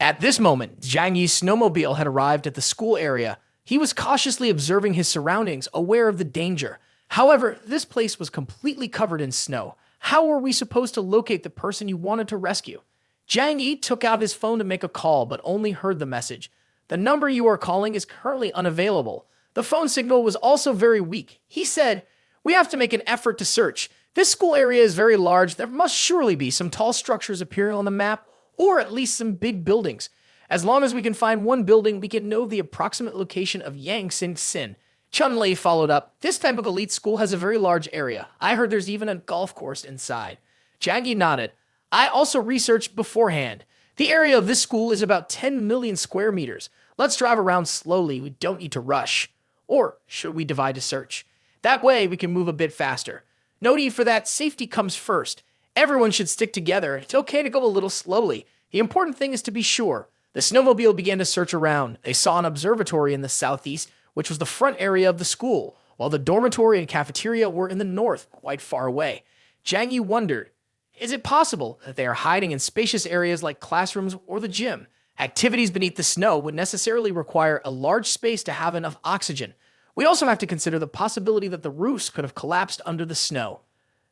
At this moment, Zhang Yi's snowmobile had arrived at the school area. He was cautiously observing his surroundings, aware of the danger. However, this place was completely covered in snow. How were we supposed to locate the person you wanted to rescue? Zhang Yi took out his phone to make a call, but only heard the message. The number you are calling is currently unavailable. The phone signal was also very weak. He said, "We have to make an effort to search. This school area is very large. There must surely be some tall structures appearing on the map, or at least some big buildings. As long as we can find one building, we can know the approximate location of Yang Xin Xin." Chun-Li followed up, "This type of elite school has a very large area. I heard there's even a golf course inside." Zhang Yi nodded. "I also researched beforehand. The area of this school is about 10 million square meters. Let's drive around slowly. We don't need to rush. Or should we divide a search? That way we can move a bit faster. No need for that. Safety comes first. Everyone should stick together. It's okay to go a little slowly. The important thing is to be sure." The snowmobile began to search around. They saw an observatory in the southeast, which was the front area of the school, while the dormitory and cafeteria were in the north, quite far away. Zhang Yi wondered, is it possible that they are hiding in spacious areas like classrooms or the gym? Activities beneath the snow would necessarily require a large space to have enough oxygen. We also have to consider the possibility that the roofs could have collapsed under the snow.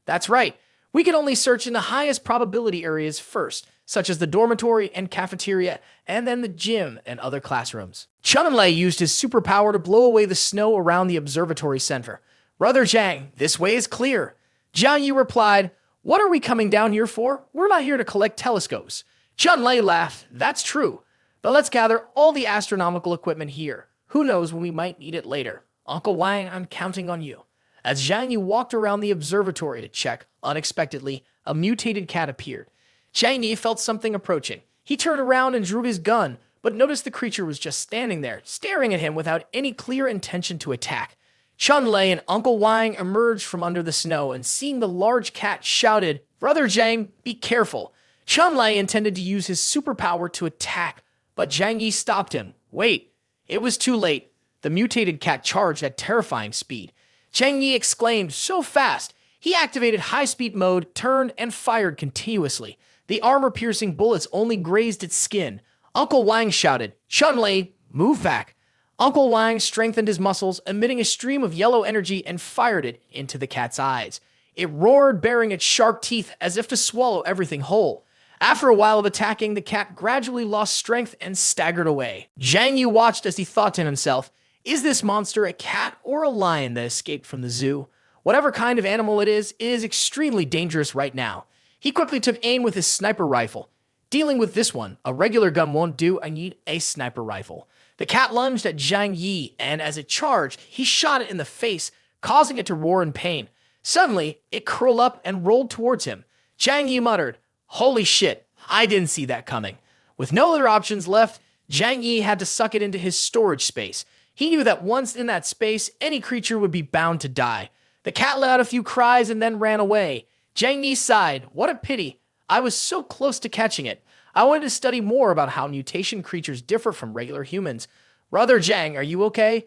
That's right. We can only search in the highest probability areas first, such as the dormitory and cafeteria, and then the gym and other classrooms. Chun-Li used his superpower to blow away the snow around the observatory center. "Brother Zhang, this way is clear." Zhang Yi replied, "What are we coming down here for? We're not here to collect telescopes." Chun-Li laughed, "That's true. But let's gather all the astronomical equipment here. Who knows when we might need it later. Uncle Wang, I'm counting on you." As Zhang Yi walked around the observatory to check, unexpectedly, a mutated cat appeared. Zhang Yi felt something approaching. He turned around and drew his gun, but noticed the creature was just standing there, staring at him without any clear intention to attack. Chun-Li and Uncle Wang emerged from under the snow, and seeing the large cat, shouted, "Brother Zhang, be careful." Chun-Li intended to use his superpower to attack, but Zhang Yi stopped him. Wait, it was too late. The mutated cat charged at terrifying speed. Zhang Yi exclaimed so fast, he activated high-speed mode, turned, and fired continuously. The armor-piercing bullets only grazed its skin. Uncle Wang shouted, "Chun-Li, move back." Uncle Wang strengthened his muscles, emitting a stream of yellow energy, and fired it into the cat's eyes. It roared, baring its sharp teeth as if to swallow everything whole. After a while of attacking, the cat gradually lost strength and staggered away. Zhang Yi watched as he thought to himself, is this monster a cat or a lion that escaped from the zoo? Whatever kind of animal it is extremely dangerous right now. He quickly took aim with his sniper rifle. Dealing with this one, a regular gun won't do, I need a sniper rifle. The cat lunged at Zhang Yi, and as it charged, he shot it in the face, causing it to roar in pain. Suddenly, it curled up and rolled towards him. Zhang Yi muttered, "Holy shit, I didn't see that coming." With no other options left, Zhang Yi had to suck it into his storage space. He knew that once in that space, any creature would be bound to die. The cat let out a few cries and then ran away. Zhang Yi sighed, "What a pity. I was so close to catching it. I wanted to study more about how mutation creatures differ from regular humans. Brother Zhang, are you okay?"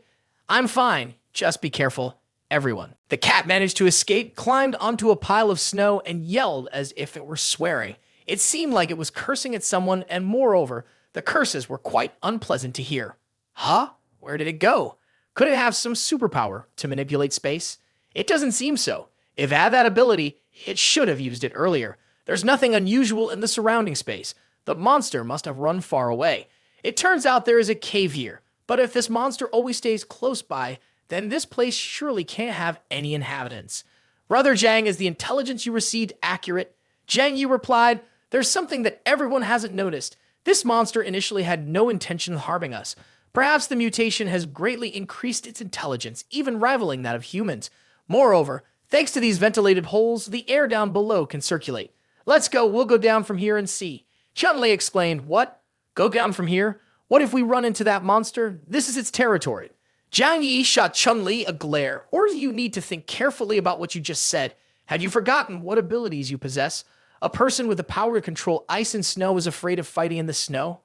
"I'm fine. Just be careful. Everyone." The cat managed to escape, climbed onto a pile of snow, and yelled as if it were swearing. It seemed like it was cursing at someone, and moreover, the curses were quite unpleasant to hear. Huh? Where did it go? Could it have some superpower to manipulate space? It doesn't seem so. If it had that ability, it should have used it earlier. There's nothing unusual in the surrounding space. The monster must have run far away. It turns out there is a cave here, but if this monster always stays close by, then this place surely can't have any inhabitants. Brother Zhang, is the intelligence you received accurate? Zhang Yi replied, "There's something that everyone hasn't noticed. This monster initially had no intention of harming us. Perhaps the mutation has greatly increased its intelligence, even rivaling that of humans. Moreover, thanks to these ventilated holes, the air down below can circulate. Let's go, we'll go down from here and see." Chun-Li exclaimed, "What? Go down from here? What if we run into that monster? This is its territory." Zhang Yi shot Chun-Li a glare. "Or do you need to think carefully about what you just said? Had you forgotten what abilities you possess? A person with the power to control ice and snow is afraid of fighting in the snow?"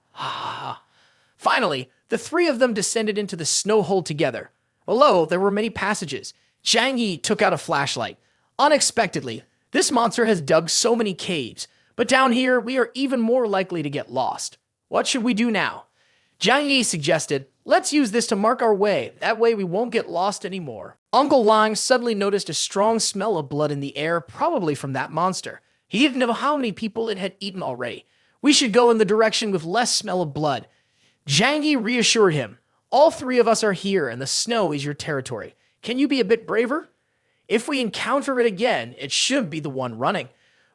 Finally, the three of them descended into the snow hole together. Below, there were many passages. Zhang Yi took out a flashlight. Unexpectedly, this monster has dug so many caves, but down here, we are even more likely to get lost. What should we do now? Zhang Yi suggested, let's use this to mark our way. That way we won't get lost anymore. Uncle Lang suddenly noticed a strong smell of blood in the air, probably from that monster. He didn't know how many people it had eaten already. We should go in the direction with less smell of blood. Zhang Yi reassured him. All three of us are here, and the snow is your territory. Can you be a bit braver? If we encounter it again, it should be the one running.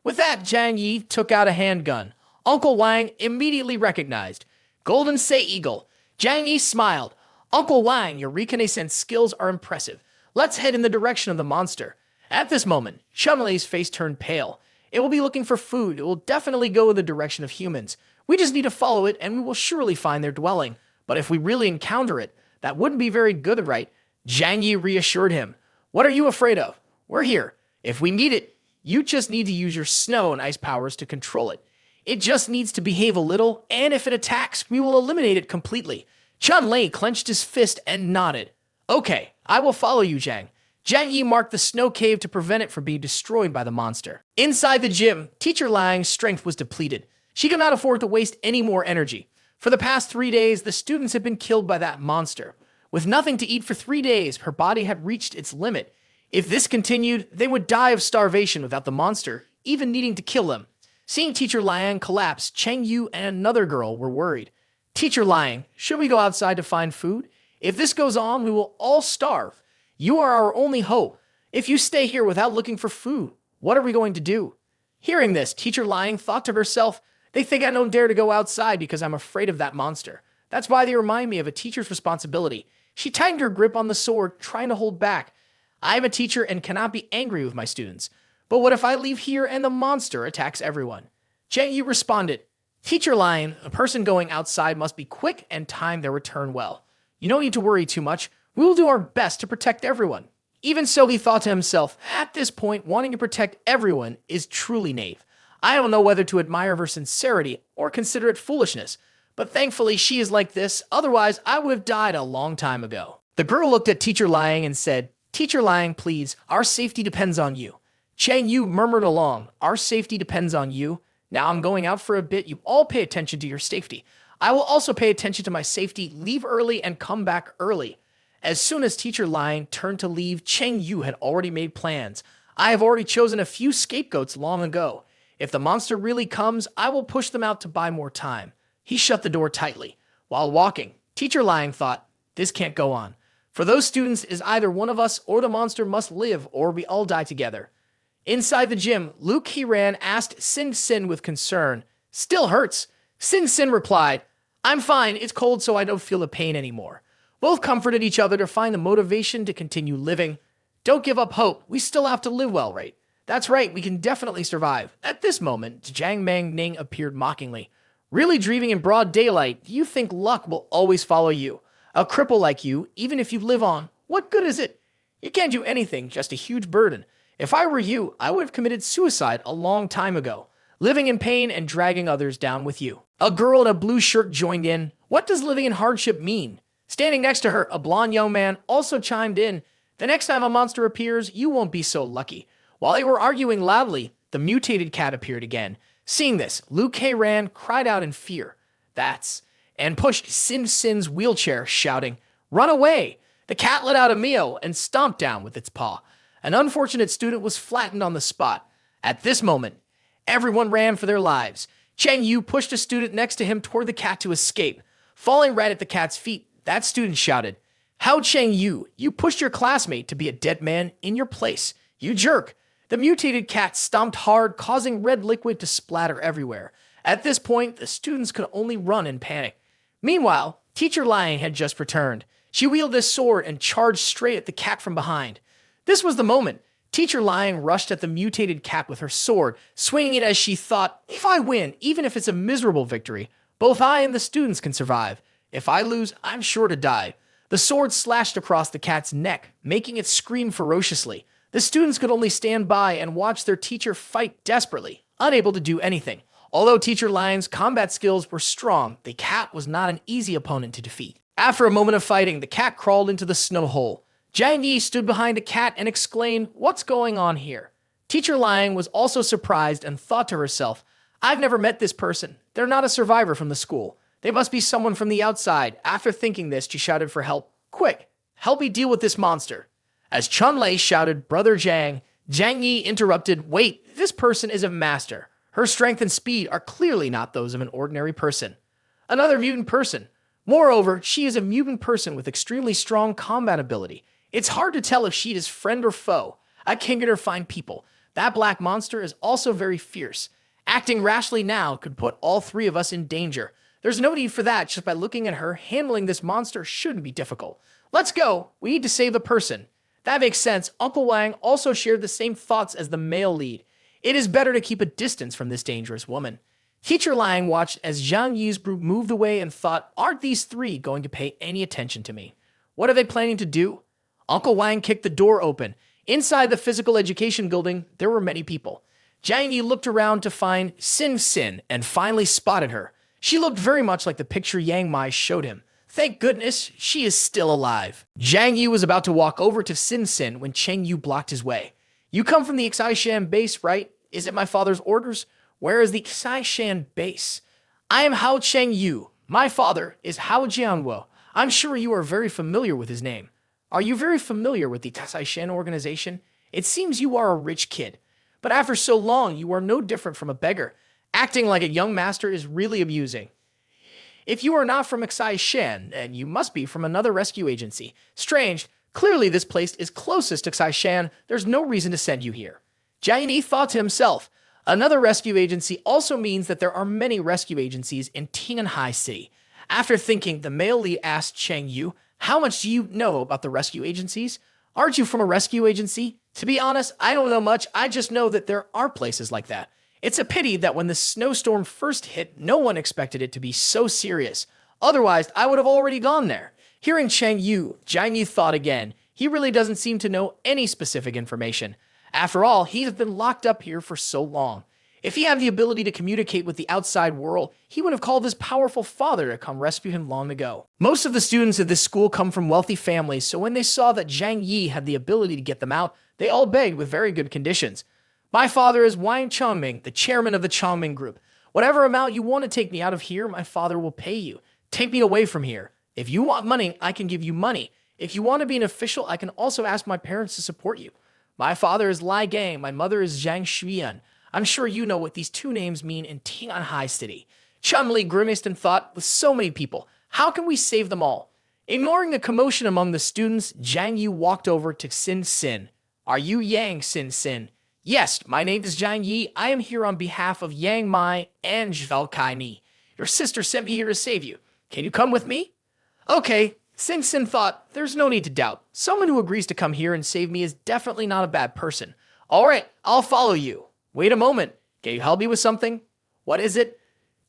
With that, Zhang Yi took out a handgun. Uncle Wang immediately recognized. Golden Say Eagle. Zhang Yi smiled. Uncle Wang, your reconnaissance skills are impressive. Let's head in the direction of the monster. At this moment, Chumley's face turned pale. It will be looking for food. It will definitely go in the direction of humans. We just need to follow it, and we will surely find their dwelling. But if we really encounter it, that wouldn't be very good, right? Zhang Yi reassured him. What are you afraid of? We're here. If we meet it, you just need to use your snow and ice powers to control it. It just needs to behave a little, and if it attacks, we will eliminate it completely. Chun Lei clenched his fist and nodded. Okay, I will follow you, Zhang. Zhang Yi marked the snow cave to prevent it from being destroyed by the monster. Inside the gym, Teacher Lang's strength was depleted. She could not afford to waste any more energy. For the past 3 days, the students had been killed by that monster. With nothing to eat for 3 days, her body had reached its limit. If this continued, they would die of starvation without the monster, even needing to kill them. Seeing Teacher Liang collapse, Cheng Yu and another girl were worried. Teacher Liang, should we go outside to find food? If this goes on, we will all starve. You are our only hope. If you stay here without looking for food, what are we going to do? Hearing this, Teacher Liang thought to herself, they think I don't dare to go outside because I'm afraid of that monster. That's why they remind me of a teacher's responsibility. She tightened her grip on the sword, trying to hold back. I am a teacher and cannot be angry with my students. But what if I leave here and the monster attacks everyone? Cheng Yu responded, Teacher Lion, a person going outside must be quick and time their return well. You don't need to worry too much. We will do our best to protect everyone. Even so, he thought to himself, at this point, wanting to protect everyone is truly naive. I don't know whether to admire her sincerity or consider it foolishness, but thankfully she is like this, otherwise I would have died a long time ago. The girl looked at Teacher Liang and said, Teacher Liang, please, our safety depends on you. Cheng Yu murmured along, our safety depends on you. Now I'm going out for a bit, you all pay attention to your safety. I will also pay attention to my safety, leave early and come back early. As soon as Teacher Liang turned to leave, Cheng Yu had already made plans. I have already chosen a few scapegoats long ago. If the monster really comes, I will push them out to buy more time. He shut the door tightly. While walking, Teacher Liang thought, this can't go on. For those students, it is either one of us or the monster must live or we all die together. Inside the gym, Luke Hiran asked Sin Sin with concern, still hurts? Sin Sin replied, I'm fine, it's cold so I don't feel the pain anymore. Both comforted each other to find the motivation to continue living. Don't give up hope, we still have to live well, right? That's right, we can definitely survive. At this moment, Jiang Mang Ning appeared mockingly. Really dreaming in broad daylight, do you think luck will always follow you? A cripple like you, even if you live on, what good is it? You can't do anything, just a huge burden. If I were you, I would have committed suicide a long time ago, living in pain and dragging others down with you. A girl in a blue shirt joined in. What does living in hardship mean? Standing next to her, a blonde young man also chimed in. The next time a monster appears, you won't be so lucky. While they were arguing loudly, the mutated cat appeared again. Seeing this, Liu Keiran cried out in fear. And pushed Sin Sin's wheelchair, shouting, Run away! The cat let out a meow and stomped down with its paw. An unfortunate student was flattened on the spot. At this moment, everyone ran for their lives. Cheng Yu pushed a student next to him toward the cat to escape. Falling right at the cat's feet, that student shouted, How Cheng Yu, you pushed your classmate to be a dead man in your place. You jerk! The mutated cat stomped hard, causing red liquid to splatter everywhere. At this point, the students could only run in panic. Meanwhile, Teacher Liang had just returned. She wielded a sword and charged straight at the cat from behind. This was the moment. Teacher Liang rushed at the mutated cat with her sword, swinging it as she thought, if I win, even if it's a miserable victory, both I and the students can survive. If I lose, I'm sure to die. The sword slashed across the cat's neck, making it scream ferociously. The students could only stand by and watch their teacher fight desperately, unable to do anything. Although Teacher Liang's combat skills were strong, the cat was not an easy opponent to defeat. After a moment of fighting, the cat crawled into the snow hole. Zhang Yi stood behind the cat and exclaimed, What's going on here? Teacher Liang was also surprised and thought to herself, I've never met this person. They're not a survivor from the school. They must be someone from the outside. After thinking this, she shouted for help. Quick, help me deal with this monster. As Chun-Lei shouted, Brother Zhang, Zhang Yi interrupted, wait, this person is a master. Her strength and speed are clearly not those of an ordinary person. Another mutant person. Moreover, she is a mutant person with extremely strong combat ability. It's hard to tell if she is friend or foe. I can't get her fine people. That black monster is also very fierce. Acting rashly now could put all three of us in danger. There's no need for that. Just by looking at her, handling this monster shouldn't be difficult. Let's go. We need to save the person. That makes sense. Uncle Wang also shared the same thoughts as the male lead. It is better to keep a distance from this dangerous woman. Teacher Liang watched as Zhang Yi's group moved away and thought, aren't these three going to pay any attention to me? What are they planning to do? Uncle Wang kicked the door open. Inside the physical education building, there were many people. Zhang Yi looked around to find Sin Sin and finally spotted her. She looked very much like the picture Yang Mai showed him. Thank goodness, she is still alive. Zhang Yi was about to walk over to Sin Sin when Cheng Yu blocked his way. You come from the Xai Shan base, right? Is it my father's orders? Where is the Xai Shan base? I am Hao Cheng Yu. My father is Hao Jianwo. I'm sure you are very familiar with his name. Are you very familiar with the Xai Shan organization? It seems you are a rich kid. But after so long, you are no different from a beggar. Acting like a young master is really amusing. If you are not from Xai Shan, then you must be from another rescue agency. Strange. Clearly this place is closest to Xai Shan. There's no reason to send you here. Zhang Yi thought to himself, another rescue agency also means that there are many rescue agencies in Tianhai City. After thinking, the male lead asked Cheng Yu, how much do you know about the rescue agencies? Aren't you from a rescue agency? To be honest, I don't know much. I just know that there are places like that. It's a pity that when the snowstorm first hit, no one expected it to be so serious. Otherwise, I would have already gone there. Hearing Cheng Yu, Zhang Yi thought again. He really doesn't seem to know any specific information. After all, he has been locked up here for so long. If he had the ability to communicate with the outside world, he would have called his powerful father to come rescue him long ago. Most of the students at this school come from wealthy families, so when they saw that Zhang Yi had the ability to get them out, they all begged with very good conditions. My father is Wang Chongming, the chairman of the Chongming Group. Whatever amount you want to take me out of here, my father will pay you. Take me away from here. If you want money, I can give you money. If you want to be an official, I can also ask my parents to support you. My father is Lai Gang, my mother is Zhang Xuyan. I'm sure you know what these two names mean in Tianhai City. Chun-Li grimaced and thought, with so many people, how can we save them all? Ignoring the commotion among the students, Zhang Yi walked over to Sin Sin. Are you Yang Sin Sin? Yes, my name is Zhang Yi. I am here on behalf of Yang Mai and Zhao Ni. Your sister sent me here to save you. Can you come with me? Okay, Sin Sin thought, there's no need to doubt. Someone who agrees to come here and save me is definitely not a bad person. All right, I'll follow you. Wait a moment. Can you help me with something? What is it?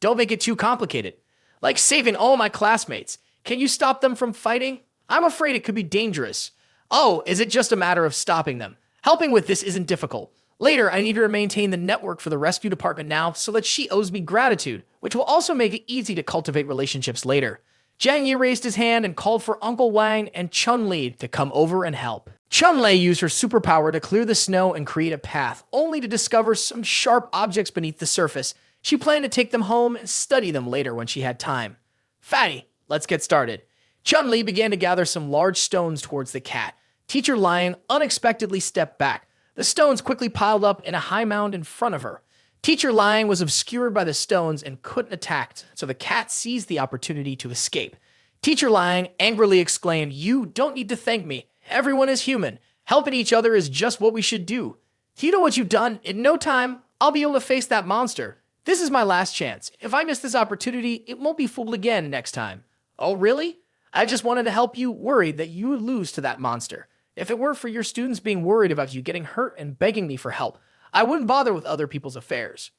Don't make it too complicated. Like saving all my classmates. Can you stop them from fighting? I'm afraid it could be dangerous. Oh, is it just a matter of stopping them? Helping with this isn't difficult. Later, I need her to maintain the network for the rescue department now so that she owes me gratitude, which will also make it easy to cultivate relationships later. Zhang Yi raised his hand and called for Uncle Wang and Chun-Li to come over and help. Chun-Li used her superpower to clear the snow and create a path, only to discover some sharp objects beneath the surface. She planned to take them home and study them later when she had time. Fatty, let's get started. Chun-Li began to gather some large stones towards the cat. Teacher Lion unexpectedly stepped back. The stones quickly piled up in a high mound in front of her. Teacher Lion was obscured by the stones and couldn't attack, so the cat seized the opportunity to escape. Teacher Lion angrily exclaimed, "You don't need to thank me. Everyone is human. Helping each other is just what we should do. Do you know what you've done? In no time, I'll be able to face that monster. This is my last chance. If I miss this opportunity, it won't be fooled again next time." Oh, really? I just wanted to help you, worried that you would lose to that monster. If it weren't for your students being worried about you getting hurt and begging me for help, I wouldn't bother with other people's affairs.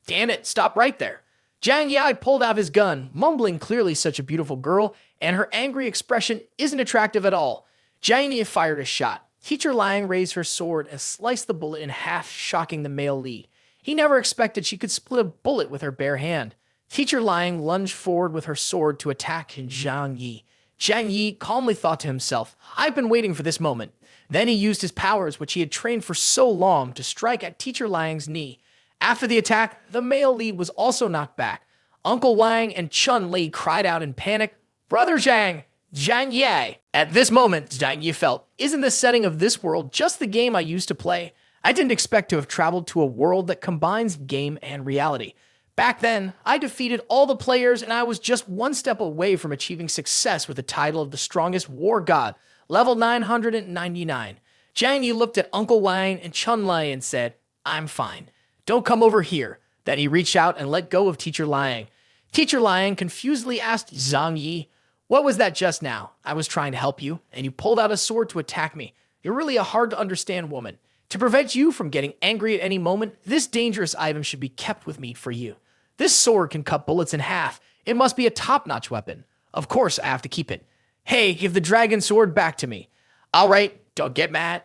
Damn it, stop right there. Zhang Yi pulled out his gun, mumbling clearly such a beautiful girl, and her angry expression isn't attractive at all. Zhang Yi fired a shot. Teacher Liang raised her sword and sliced the bullet in half, shocking the male lead. He never expected she could split a bullet with her bare hand. Teacher Liang lunged forward with her sword to attack Zhang Yi. Zhang Yi calmly thought to himself, I've been waiting for this moment. Then he used his powers, which he had trained for so long, to strike at Teacher Liang's knee. After the attack, the male lead was also knocked back. Uncle Wang and Chun Li cried out in panic, "Brother Zhang! Zhang Yi!" At this moment, Zhang Yi felt, isn't the setting of this world just the game I used to play? I didn't expect to have traveled to a world that combines game and reality. Back then, I defeated all the players and I was just one step away from achieving success with the title of the strongest war god, level 999. Zhang Yi looked at Uncle Wang and Chun Li and said, "I'm fine. Don't come over here." Then he reached out and let go of Teacher Liang. Teacher Liang confusedly asked Zhang Yi, "What was that just now? I was trying to help you, and you pulled out a sword to attack me. You're really a hard-to-understand woman. To prevent you from getting angry at any moment, this dangerous item should be kept with me for you. This sword can cut bullets in half. It must be a top-notch weapon. Of course, I have to keep it. Hey, give the dragon sword back to me." "All right, don't get mad.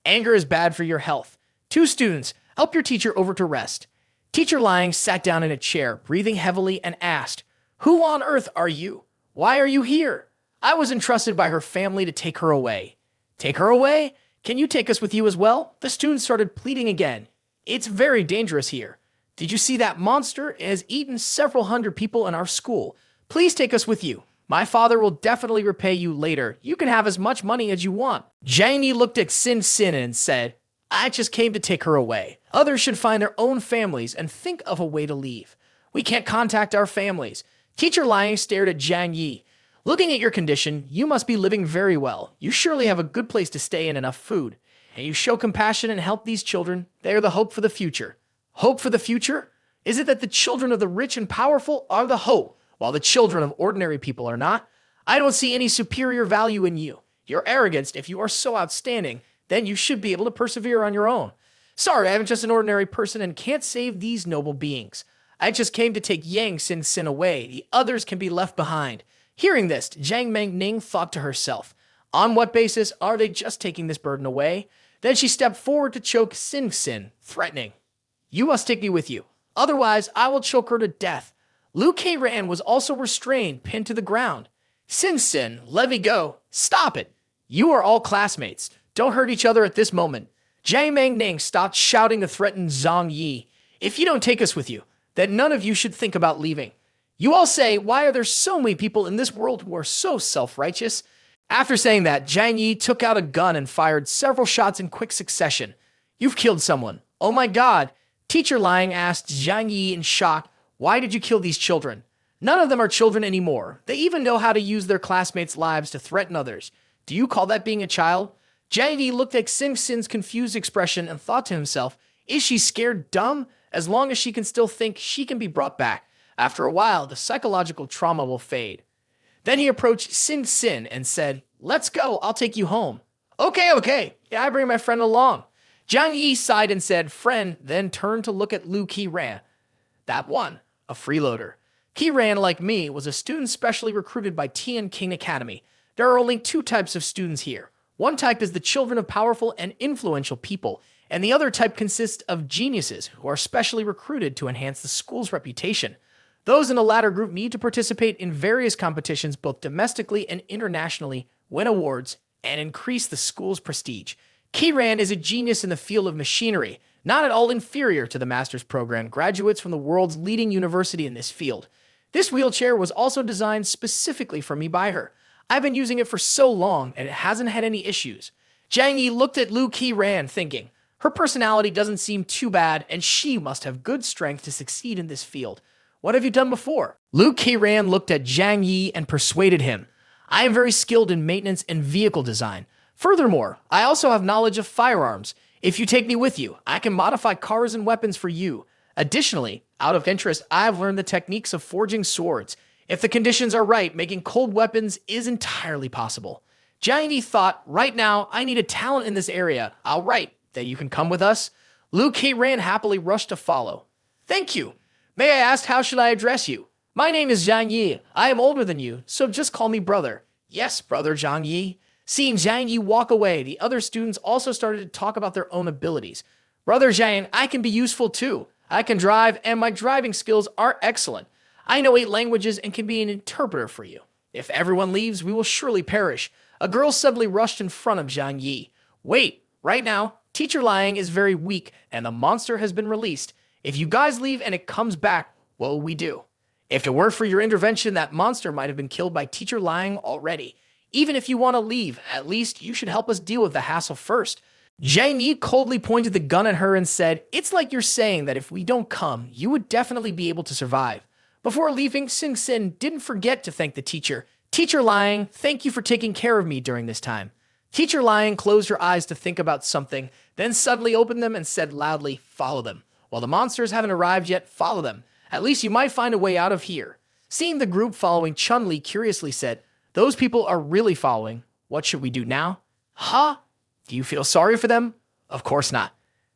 Anger is bad for your health. 2 students, help your teacher over to rest." Teacher Liang sat down in a chair, breathing heavily, and asked, "Who on earth are you? Why are you here?" "I was entrusted by her family to take her away." "Take her away? Can you take us with you as well?" The student started pleading again. "It's very dangerous here. Did you see that monster? It has eaten several hundred people in our school. Please take us with you. My father will definitely repay you later. You can have as much money as you want." Zhang Yi looked at Xin Xin and said, "I just came to take her away. Others should find their own families and think of a way to leave. We can't contact our families." Teacher Liang stared at Zhang Yi. "Looking at your condition, you must be living very well. You surely have a good place to stay and enough food. And you show compassion and help these children. They are the hope for the future." Hope for the future? Is it that the children of the rich and powerful are the hope, while the children of ordinary people are not? I don't see any superior value in you. You're arrogant. If you are so outstanding, then you should be able to persevere on your own. Sorry, I'm just an ordinary person and can't save these noble beings. I just came to take Yang Xin Xin away. The others can be left behind. Hearing this, Zhang Mengning thought to herself, on what basis are they just taking this burden away? Then she stepped forward to choke Xin Xin, threatening, "You must take me with you. Otherwise, I will choke her to death." Liu Keiran was also restrained, pinned to the ground. "Xin Xin, let me go. Stop it. You are all classmates. Don't hurt each other at this moment." Zhang Mengning stopped shouting to threaten Zhang Yi. "If you don't take us with you, then none of you should think about leaving. You all say, why are there so many people in this world who are so self-righteous?" After saying that, Zhang Yi took out a gun and fired several shots in quick succession. "You've killed someone. Oh my god." Teacher Liang asked Zhang Yi in shock, "Why did you kill these children?" "None of them are children anymore. They even know how to use their classmates' lives to threaten others. Do you call that being a child?" Zhang Yi looked at Xin Xin's confused expression and thought to himself, is she scared dumb? As long as she can still think, she can be brought back. After a while, the psychological trauma will fade. Then he approached Xin Xin and said, "Let's go, I'll take you home." Okay. Yeah, I bring my friend along." Zhang Yi sighed and said, "Friend," then turned to look at Liu Keiran. That one, a freeloader. Keiran, like me, was a student specially recruited by Tian King Academy. There are only 2 types of students here. One type is the children of powerful and influential people, and the other type consists of geniuses who are specially recruited to enhance the school's reputation. Those in the latter group need to participate in various competitions both domestically and internationally, win awards, and increase the school's prestige. Keiran is a genius in the field of machinery, not at all inferior to the master's program graduates from the world's leading university in this field. This wheelchair was also designed specifically for me by her. I've been using it for so long, and it hasn't had any issues. Zhang Yi looked at Liu Keiran, thinking, her personality doesn't seem too bad, and she must have good strength to succeed in this field. What have you done before? Liu Keiran looked at Zhang Yi and persuaded him. I am very skilled in maintenance and vehicle design. Furthermore, I also have knowledge of firearms. If you take me with you, I can modify cars and weapons for you. Additionally, out of interest, I have learned the techniques of forging swords. If the conditions are right, making cold weapons is entirely possible. Zhang Yi thought, right now, I need a talent in this area. All right, then you can come with us. Liu Keiran happily rushed to follow. Thank you. May I ask, how should I address you? My name is Zhang Yi. I am older than you, so just call me brother. Yes, brother Zhang Yi. Seeing Zhang Yi walk away, the other students also started to talk about their own abilities. Brother Zhang, I can be useful too. I can drive, and my driving skills are excellent. I know 8 languages and can be an interpreter for you. If everyone leaves, we will surely perish. A girl suddenly rushed in front of Zhang Yi. Wait, right now, Teacher Liang is very weak, and the monster has been released. If you guys leave and it comes back, what will we do? If it weren't for your intervention, that monster might have been killed by Teacher Lying already. Even if you want to leave, at least you should help us deal with the hassle first. Zhang Yi coldly pointed the gun at her and said, "It's like you're saying that if we don't come, you would definitely be able to survive." Before leaving, Sing Sin didn't forget to thank the teacher. "Teacher Lying, thank you for taking care of me during this time." Teacher Lying closed her eyes to think about something, then suddenly opened them and said loudly, "Follow them. While the monsters haven't arrived yet, follow them. At least you might find a way out of here." Seeing the group following, Chun-Li curiously said, "Those people are really following. What should we do now?" "Huh? Do you feel sorry for them?" "Of course not.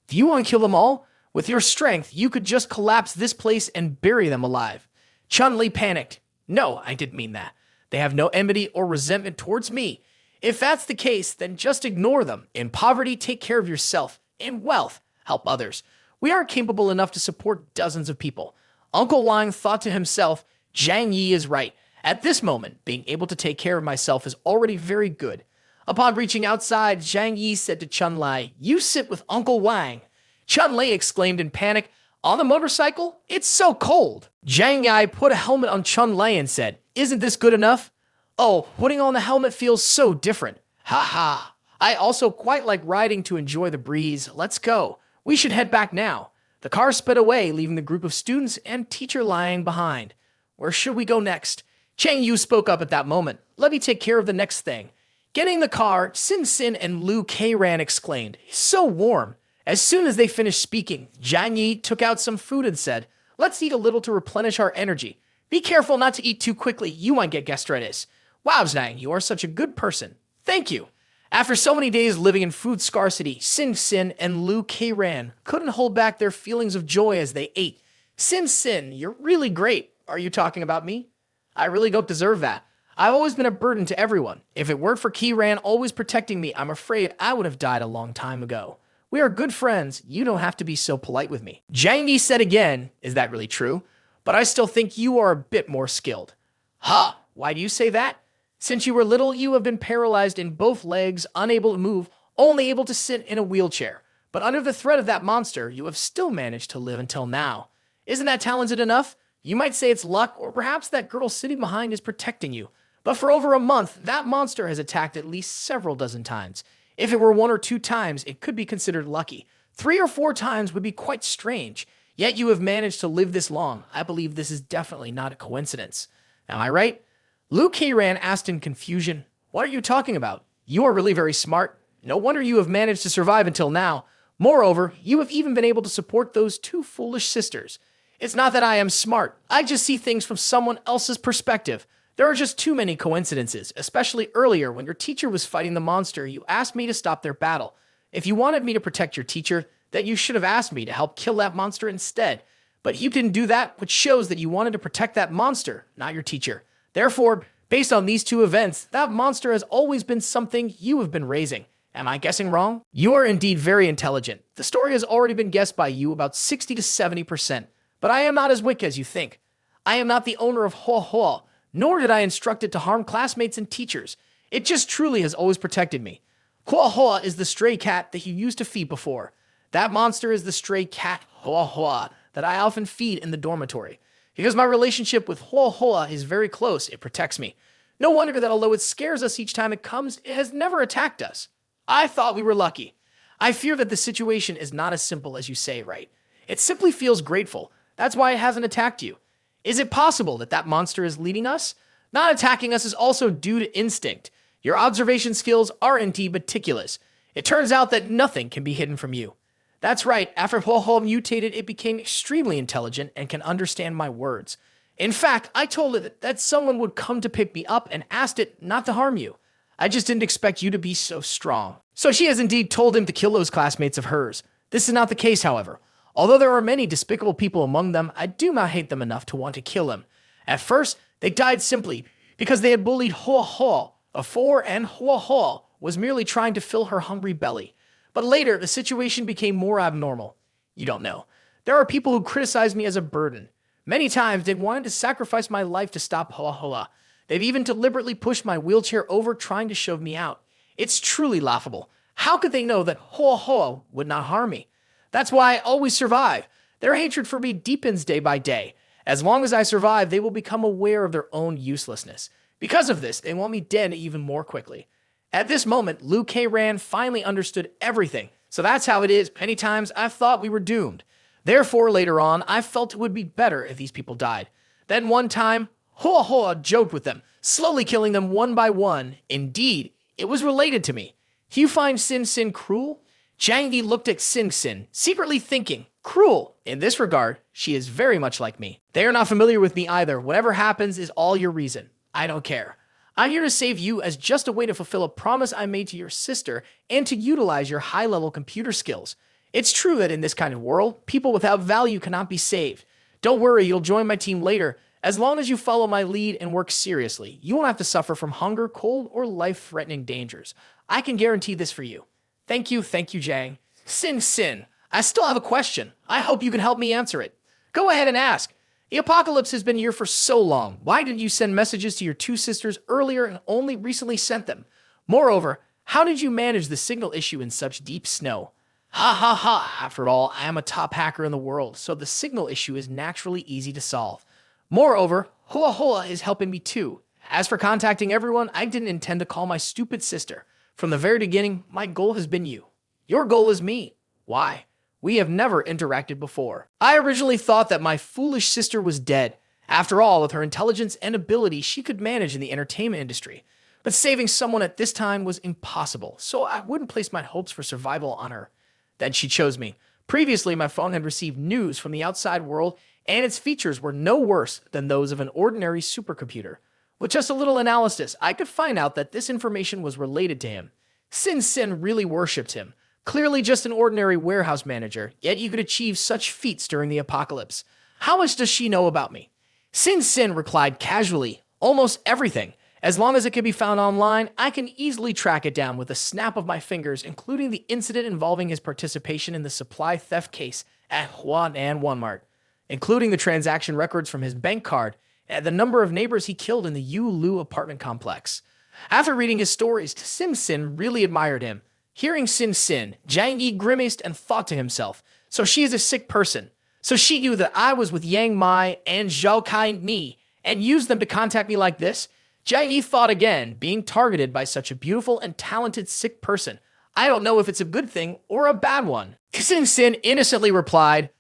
Do you want to kill them all? With your strength, you could just collapse this place and bury them alive." Chun-Li panicked. "No, I didn't mean that. They have no enmity or resentment towards me. If that's the case, then just ignore them. In poverty, take care of yourself. In wealth, help others. We aren't capable enough to support dozens of people." Uncle Wang thought to himself, Zhang Yi is right. At this moment, being able to take care of myself is already very good. Upon reaching outside, Zhang Yi said to Chun-Li, "You sit with Uncle Wang." Chun-Li exclaimed in panic, "On the motorcycle? It's so cold." Zhang Yi put a helmet on Chun-Li and said, "Isn't this good enough?" "Oh, putting on the helmet feels so different." "Ha ha. I also quite like riding to enjoy the breeze. Let's go. We should head back now." The car sped away, leaving the group of students and teacher lying behind. "Where should we go next?" Chang Yu spoke up at that moment. "Let me take care of the next thing." Getting in the car, Sin Sin and Liu Keiran exclaimed, "It's so warm." As soon as they finished speaking, Zhang Yi took out some food and said, "Let's eat a little to replenish our energy. Be careful not to eat too quickly, you might get gastritis." "Wow, Zhang, you are such a good person." "Thank you." After so many days living in food scarcity, Sin Sin and Liu Keiran couldn't hold back their feelings of joy as they ate. "Sin Sin, you're really great. Are you talking about me?" "I really don't deserve that. I've always been a burden to everyone. If it weren't for Keiran always protecting me, I'm afraid I would have died a long time ago. We are good friends. You don't have to be so polite with me." Zhang Yi said again, "Is that really true? But I still think you are a bit more skilled." "Huh? Why do you say that?" "Since you were little, you have been paralyzed in both legs, unable to move, only able to sit in a wheelchair. But under the threat of that monster, you have still managed to live until now. Isn't that talented enough? You might say it's luck, or perhaps that girl sitting behind is protecting you. But for over a month, that monster has attacked at least several dozen times. If it were 1 or 2 times, it could be considered lucky. 3 or 4 times would be quite strange. Yet you have managed to live this long. I believe this is definitely not a coincidence. Am I right?" Liu Keiran asked in confusion, "What are you talking about? You are really very smart. No wonder you have managed to survive until now. Moreover, you have even been able to support those 2 foolish sisters. It's not that I am smart. I just see things from someone else's perspective. There are just too many coincidences, especially earlier when your teacher was fighting the monster. You asked me to stop their battle. If you wanted me to protect your teacher, then you should have asked me to help kill that monster instead. But you didn't do that, which shows that you wanted to protect that monster, not your teacher. Therefore, based on these 2 events, that monster has always been something you have been raising. Am I guessing wrong?" "You are indeed very intelligent. The story has already been guessed by you about 60 to 70%. But I am not as wicked as you think. I am not the owner of Hoa Hoa, nor did I instruct it to harm classmates and teachers. It just truly has always protected me. Hoa Hoa is the stray cat that you used to feed before. That monster is the stray cat Hoa Hoa that I often feed in the dormitory. Because my relationship with Hoa Hoa is very close, it protects me. No wonder that although it scares us each time it comes, it has never attacked us. I thought we were lucky. I fear that the situation is not as simple as you say, right? It simply feels grateful. That's why it hasn't attacked you. Is it possible that that monster is leading us? Not attacking us is also due to instinct. Your observation skills are indeed meticulous. It turns out that nothing can be hidden from you. That's right, after Hoa Hoa mutated, it became extremely intelligent and can understand my words. In fact, I told it that someone would come to pick me up and asked it not to harm you. I just didn't expect you to be so strong." So she has indeed told him to kill those classmates of hers. This is not the case, however. Although there are many despicable people among them, I do not hate them enough to want to kill him. At first, they died simply because they had bullied Hoa Hoa before, and Hoa Hoa was merely trying to fill her hungry belly. But later, the situation became more abnormal. You don't know. There are people who criticize me as a burden. Many times, they wanted to sacrifice my life to stop Hoa Hoa. They've even deliberately pushed my wheelchair over trying to shove me out. It's truly laughable. How could they know that Hoa Hoa would not harm me? That's why I always survive. Their hatred for me deepens day by day. As long as I survive, they will become aware of their own uselessness. Because of this, they want me dead even more quickly. At this moment, Liu Keiran finally understood everything. So that's how it is. Many times I've thought we were doomed. Therefore, later on, I felt it would be better if these people died. Then one time, Hoa Hoa joked with them, slowly killing them one by one. Indeed, it was related to me. Do you find Sin Sin cruel? Zhang Yi looked at Sin Sin, secretly thinking, cruel. In this regard, she is very much like me. They are not familiar with me either. Whatever happens is all your reason. I don't care. I'm here to save you as just a way to fulfill a promise I made to your sister and to utilize your high-level computer skills. It's true that in this kind of world, people without value cannot be saved. Don't worry, you'll join my team later. As long as you follow my lead and work seriously, you won't have to suffer from hunger, cold, or life-threatening dangers. I can guarantee this for you. Thank you, Zhang. Sin, I still have a question. I hope you can help me answer it. Go ahead and ask. The apocalypse has been here for so long. Why didn't you send messages to your two sisters earlier and only recently sent them? Moreover, how did you manage the signal issue in such deep snow? Ha ha ha, after all, I am a top hacker in the world, so the signal issue is naturally easy to solve. Moreover, Hoa Hoa is helping me too. As for contacting everyone, I didn't intend to call my stupid sister. From the very beginning, my goal has been you. Your goal is me. Why? We have never interacted before. I originally thought that my foolish sister was dead. After all, with her intelligence and ability, she could manage in the entertainment industry. But saving someone at this time was impossible, so I wouldn't place my hopes for survival on her. Then she chose me. Previously, my phone had received news from the outside world, and its features were no worse than those of an ordinary supercomputer. With just a little analysis, I could find out that this information was related to him. Sin really worshipped him. Clearly just an ordinary warehouse manager, yet you could achieve such feats during the apocalypse. How much does she know about me? Sin replied casually, almost everything. As long as it can be found online, I can easily track it down with a snap of my fingers, including the incident involving his participation in the supply theft case at Huanan Walmart, including the transaction records from his bank card and the number of neighbors he killed in the Yu Lu apartment complex. After reading his stories, Sin really admired him. Hearing Sin, Zhang Yi grimaced and thought to himself, so she is a sick person. So she knew that I was with Yang Mai and Zhao Kai Ni and used them to contact me like this? Zhang Yi thought again, being targeted by such a beautiful and talented sick person. I don't know if it's a good thing or a bad one. Sin innocently replied,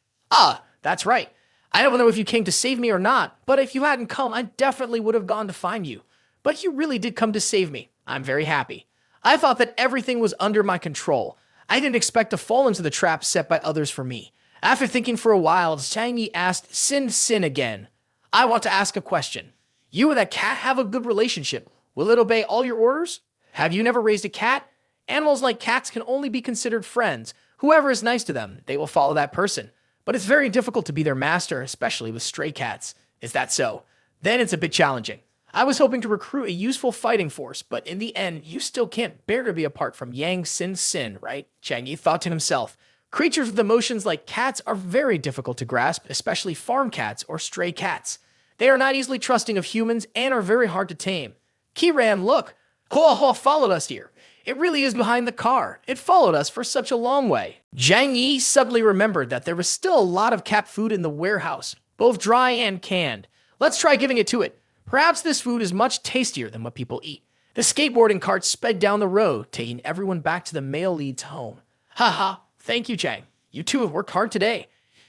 that's right. I don't know if you came to save me or not, but if you hadn't come, I definitely would have gone to find you. But you really did come to save me. I'm very happy. I thought that everything was under my control. I didn't expect to fall into the trap set by others for me. After thinking for a while, Zhang Yi asked Sin again. I want to ask a question. You and that cat have a good relationship. Will it obey all your orders? Have you never raised a cat? Animals like cats can only be considered friends. Whoever is nice to them, they will follow that person. But it's very difficult to be their master, especially with stray cats. Is that so? Then it's a bit challenging. I was hoping to recruit a useful fighting force, but in the end, you still can't bear to be apart from Yang Sin, right? Zhang Yi thought to himself. Creatures with emotions like cats are very difficult to grasp, especially farm cats or stray cats. They are not easily trusting of humans and are very hard to tame. Kiran, look! Hoa Hoa followed us here. It really is behind the car. It followed us for such a long way. Zhang Yi suddenly remembered that there was still a lot of cat food in the warehouse, both dry and canned. Let's try giving it to it. Perhaps this food is much tastier than what people eat. The skateboarding cart sped down the road, taking everyone back to the male lead's home. Haha, thank you, Zhang. You two have worked hard today.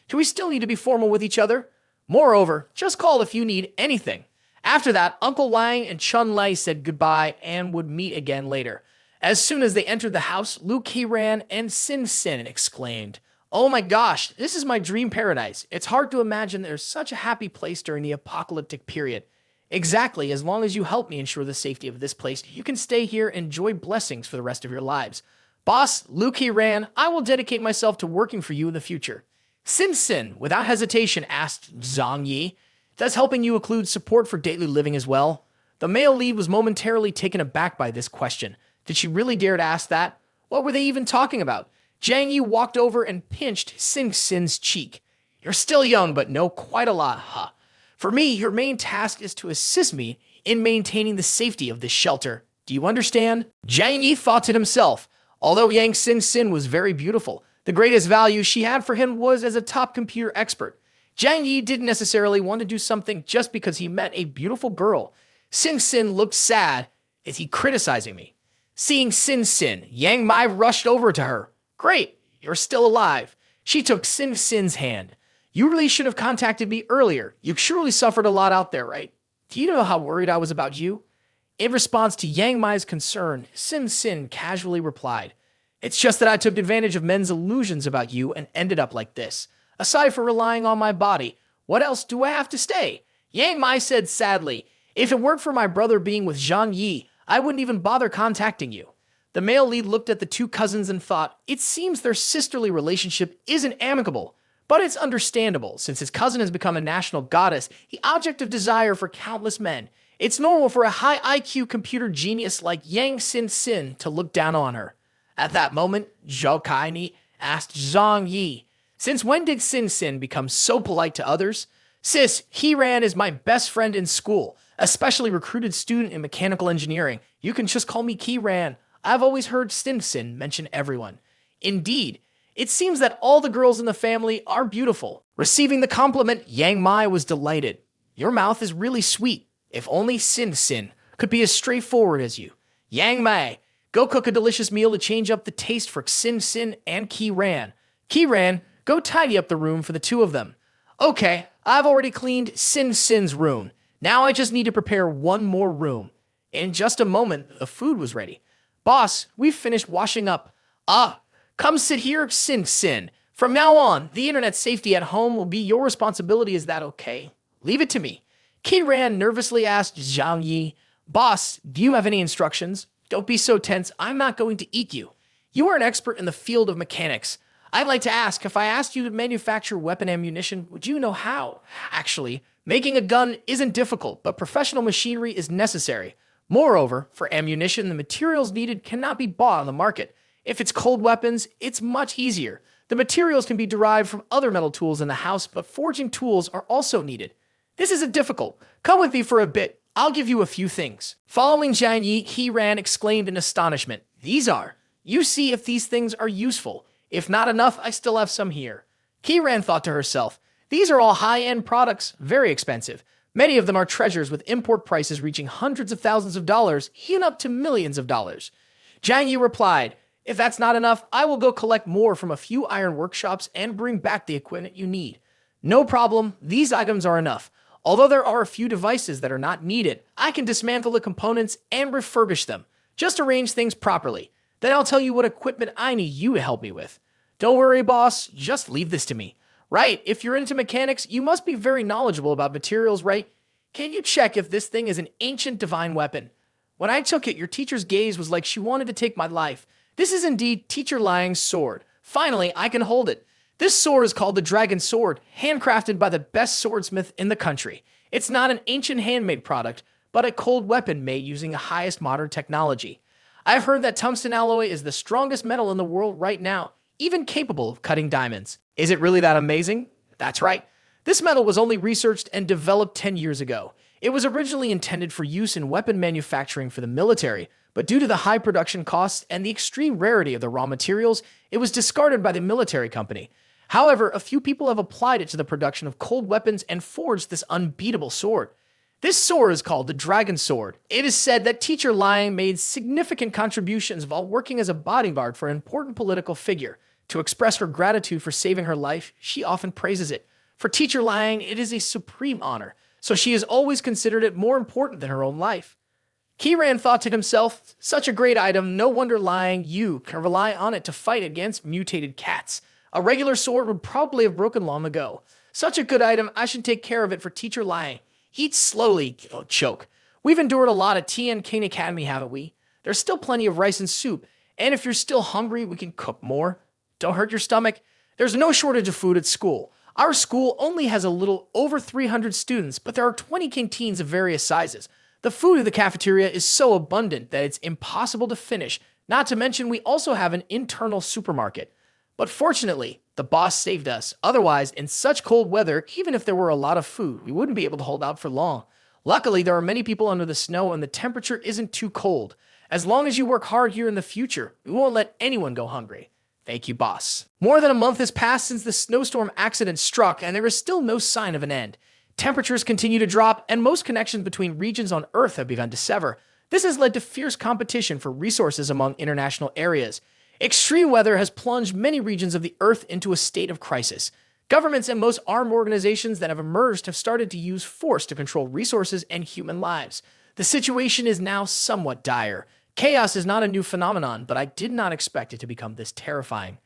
Do we still need to be formal with each other? Moreover, just call if you need anything. After that, Uncle Wang and Chun Lei said goodbye and would meet again later. As soon as they entered the house, Liu Keiran and Sin exclaimed, "Oh my gosh, this is my dream paradise. It's hard to imagine there's such a happy place during the apocalyptic period. Exactly, as long as you help me ensure the safety of this place, you can stay here and enjoy blessings for the rest of your lives. Boss, Liu Keiran, I will dedicate myself to working for you in the future." Sin, without hesitation, asked Zhang Yi, "Does helping you include support for daily living as well?" The male lead was momentarily taken aback by this question. Did she really dare to ask that? What were they even talking about? Zhang Yi walked over and pinched Sin's cheek. "You're still young, but know quite a lot, huh? For me, your main task is to assist me in maintaining the safety of this shelter. Do you understand?" Zhang Yi thought to himself. Although Yang Sin was very beautiful, the greatest value she had for him was as a top computer expert. Zhang Yi didn't necessarily want to do something just because he met a beautiful girl. Sin Sin looked sad. Is he criticizing me? Seeing Sin Sin, Yang Mai rushed over to her. Great, you're still alive. She took Sin Sin's hand. You really should have contacted me earlier. You've surely suffered a lot out there, right? Do you know how worried I was about you? In response to Yang Mai's concern, Sin Sin casually replied, It's just that I took advantage of men's illusions about you and ended up like this. Aside from relying on my body, what else do I have to say? Yang Mai said sadly, If it weren't for my brother being with Zhang Yi, I wouldn't even bother contacting you. The male lead looked at the two cousins and thought, it seems their sisterly relationship isn't amicable, but it's understandable since his cousin has become a national goddess, the object of desire for countless men. It's normal for a high IQ computer genius like Yang Sin Sin to look down on her. At that moment, Zhou Kaini asked Zhang Yi, Since when did Sin Sin become so polite to others? Sis, He-Ran is my best friend in school, a specially recruited student in mechanical engineering. You can just call me Ki-Ran. I've always heard Sin Sin mention everyone. Indeed, it seems that all the girls in the family are beautiful. Receiving the compliment, Yang Mai was delighted. Your mouth is really sweet. If only Sin Sin could be as straightforward as you. Yang Mai, go cook a delicious meal to change up the taste for Sin Sin and Ki-Ran. Ki-Ran, go tidy up the room for the two of them. Okay, I've already cleaned Sin Sin's room. Now I just need to prepare one more room. In just a moment, the food was ready. Boss, we've finished washing up. Come sit here, Sin Sin. From now on, the internet safety at home will be your responsibility. Is that okay? Leave it to me. Ki-Ran nervously asked Zhang Yi, Boss, do you have any instructions? Don't be so tense. I'm not going to eat you. You are an expert in the field of mechanics. I'd like to ask, if I asked you to manufacture weapon ammunition, would you know how? Actually, making a gun isn't difficult, but professional machinery is necessary. Moreover, for ammunition, the materials needed cannot be bought on the market. If it's cold weapons, it's much easier. The materials can be derived from other metal tools in the house, but forging tools are also needed. This isn't difficult. Come with me for a bit. I'll give you a few things. Following Zhang Yi, He-Ran exclaimed in astonishment. These are. You see if these things are useful. If not enough, I still have some here. Ki-Ran thought to herself, these are all high-end products, very expensive. Many of them are treasures with import prices reaching hundreds of thousands of dollars, even up to millions of dollars. Zhang Yi replied, if that's not enough, I will go collect more from a few iron workshops and bring back the equipment you need. No problem, these items are enough. Although there are a few devices that are not needed, I can dismantle the components and refurbish them. Just arrange things properly. Then I'll tell you what equipment I need you to help me with. Don't worry, boss, just leave this to me. Right, if you're into mechanics, you must be very knowledgeable about materials, right? Can you check if this thing is an ancient divine weapon? When I took it, your teacher's gaze was like she wanted to take my life. This is indeed Teacher Liang's sword. Finally, I can hold it. This sword is called the Dragon Sword, handcrafted by the best swordsmith in the country. It's not an ancient handmade product, but a cold weapon made using the highest modern technology. I've heard that tungsten alloy is the strongest metal in the world right now, even capable of cutting diamonds. Is it really that amazing? That's right. This metal was only researched and developed 10 years ago. It was originally intended for use in weapon manufacturing for the military, but due to the high production costs and the extreme rarity of the raw materials, it was discarded by the military company. However, a few people have applied it to the production of cold weapons and forged this unbeatable sword. This sword is called the Dragon Sword. It is said that Teacher Liang made significant contributions while working as a bodyguard for an important political figure. To express her gratitude for saving her life, she often praises it. For Teacher Liang, it is a supreme honor, so she has always considered it more important than her own life. Ki-Ran thought to himself, such a great item, no wonder Liang Yu can rely on it to fight against mutated cats. A regular sword would probably have broken long ago. Such a good item, I should take care of it for Teacher Liang. Eat slowly, choke. We've endured a lot at Tian King Academy, haven't we? There's still plenty of rice and soup, and if you're still hungry, we can cook more. Don't hurt your stomach. There's no shortage of food at school. Our school only has a little over 300 students, but there are 20 canteens of various sizes. The food in the cafeteria is so abundant that it's impossible to finish, not to mention we also have an internal supermarket. But fortunately, the boss saved us. Otherwise, in such cold weather, even if there were a lot of food, we wouldn't be able to hold out for long. Luckily, there are many people under the snow and the temperature isn't too cold. As long as you work hard here in the future, we won't let anyone go hungry. Thank you, boss. More than a month has passed since the snowstorm accident struck, and there is still no sign of an end. Temperatures continue to drop, and most connections between regions on Earth have begun to sever. This has led to fierce competition for resources among international areas. Extreme weather has plunged many regions of the Earth into a state of crisis. Governments and most armed organizations that have emerged have started to use force to control resources and human lives. The situation is now somewhat dire. Chaos is not a new phenomenon, but I did not expect it to become this terrifying.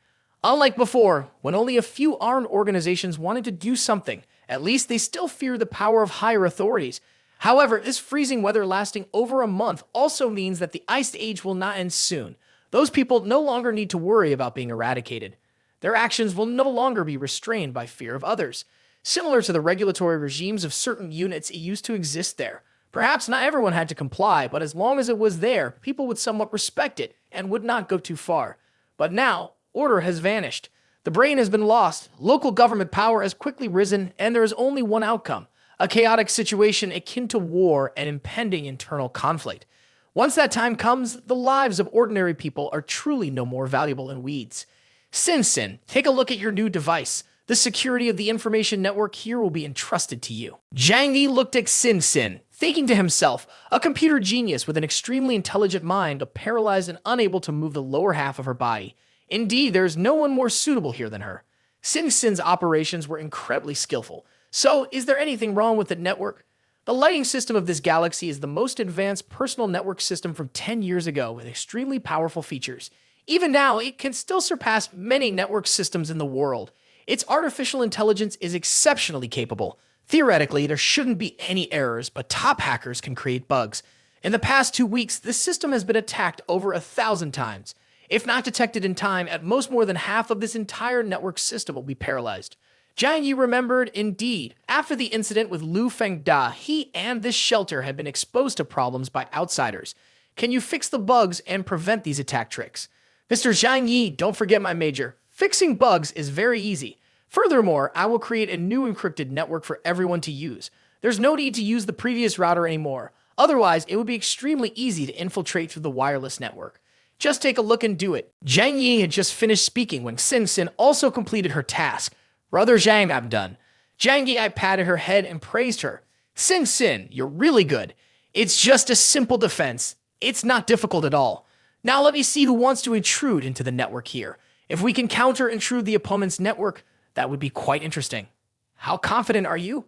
Unlike before, when only a few armed organizations wanted to do something, at least they still fear the power of higher authorities. However, this freezing weather lasting over a month also means that the Ice Age will not end soon. Those people no longer need to worry about being eradicated. Their actions will no longer be restrained by fear of others. Similar to the regulatory regimes of certain units, it used to exist there. Perhaps not everyone had to comply, but as long as it was there, people would somewhat respect it and would not go too far. But now, order has vanished. The brain has been lost, local government power has quickly risen, and there is only one outcome: a chaotic situation akin to war and impending internal conflict. Once that time comes, the lives of ordinary people are truly no more valuable than weeds. Sin, take a look at your new device. The security of the information network here will be entrusted to you. Zhang Yi looked at Sin, thinking to himself, a computer genius with an extremely intelligent mind, paralyzed and unable to move the lower half of her body. Indeed, there is no one more suitable here than her. Sin's operations were incredibly skillful. So, is there anything wrong with the network? The lighting system of this galaxy is the most advanced personal network system from 10 years ago with extremely powerful features. Even now, it can still surpass many network systems in the world. Its artificial intelligence is exceptionally capable. Theoretically, there shouldn't be any errors, but top hackers can create bugs. In the past 2 weeks, this system has been attacked over 1,000 times. If not detected in time, at most more than half of this entire network system will be paralyzed. Zhang Yi remembered, indeed, after the incident with Lu Fengda, he and this shelter had been exposed to problems by outsiders. Can you fix the bugs and prevent these attack tricks? Mr. Zhang Yi, don't forget my major. Fixing bugs is very easy. Furthermore, I will create a new encrypted network for everyone to use. There's no need to use the previous router anymore. Otherwise, it would be extremely easy to infiltrate through the wireless network. Just take a look and do it. Zhang Yi had just finished speaking when Sin also completed her task. Brother Zhang, I'm done. Zhang Yi patted her head and praised her. Sin, you're really good. It's just a simple defense. It's not difficult at all. Now let me see who wants to intrude into the network here. If we can counter-intrude the opponent's network, that would be quite interesting. How confident are you?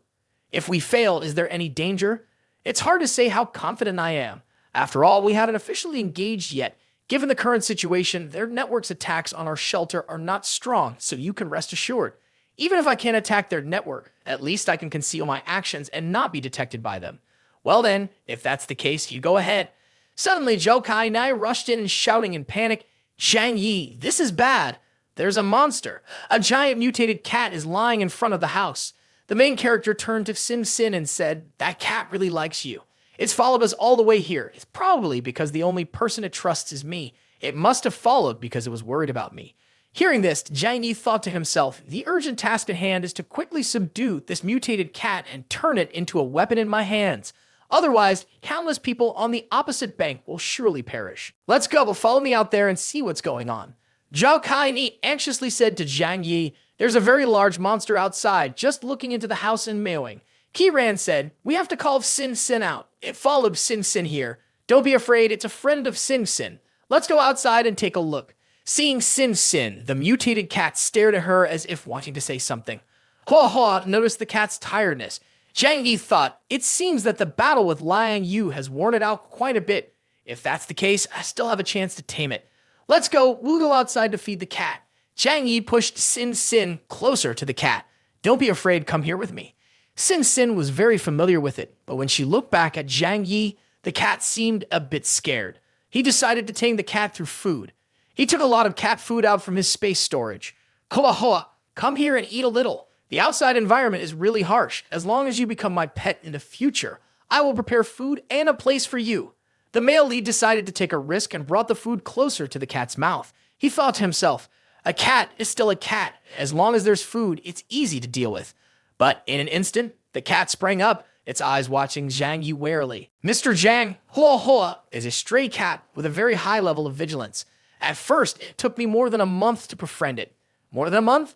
If we fail, is there any danger? It's hard to say how confident I am. After all, we hadn't officially engaged yet. Given the current situation, their network's attacks on our shelter are not strong, so you can rest assured. Even if I can't attack their network, at least I can conceal my actions and not be detected by them. Well then, if that's the case, you go ahead. Suddenly, Zhou Kai and I rushed in and shouting in panic, Zhang Yi, this is bad. There's a monster. A giant mutated cat is lying in front of the house. The main character turned to Sin and said, that cat really likes you. It's followed us all the way here. It's probably because the only person it trusts is me. It must have followed because it was worried about me. Hearing this, Zhang Yi thought to himself, the urgent task at hand is to quickly subdue this mutated cat and turn it into a weapon in my hands. Otherwise, countless people on the opposite bank will surely perish. Let's go, follow me out there and see what's going on. Zhao Kai anxiously said to Zhang Yi, there's a very large monster outside, just looking into the house and meowing. Kiran said, we have to call Sin out. It followed Sin here. Don't be afraid, it's a friend of Sin. Let's go outside and take a look. Seeing Sin, the mutated cat stared at her as if wanting to say something. Hua noticed the cat's tiredness. Zhang Yi thought, it seems that the battle with Liang Yu has worn it out quite a bit. If that's the case, I still have a chance to tame it. Let's go, we'll go outside to feed the cat. Zhang Yi pushed Sin closer to the cat. Don't be afraid, come here with me. Sin was very familiar with it, but when she looked back at Zhang Yi, the cat seemed a bit scared. He decided to tame the cat through food. He took a lot of cat food out from his space storage. Hoa, come here and eat a little. The outside environment is really harsh. As long as you become my pet in the future, I will prepare food and a place for you. The male lead decided to take a risk and brought the food closer to the cat's mouth. He thought to himself, a cat is still a cat. As long as there's food, it's easy to deal with. But in an instant, the cat sprang up, its eyes watching Zhang Yi warily. Mr. Zhang, Hoa, is a stray cat with a very high level of vigilance. At first, it took me more than a month to befriend it. More than a month?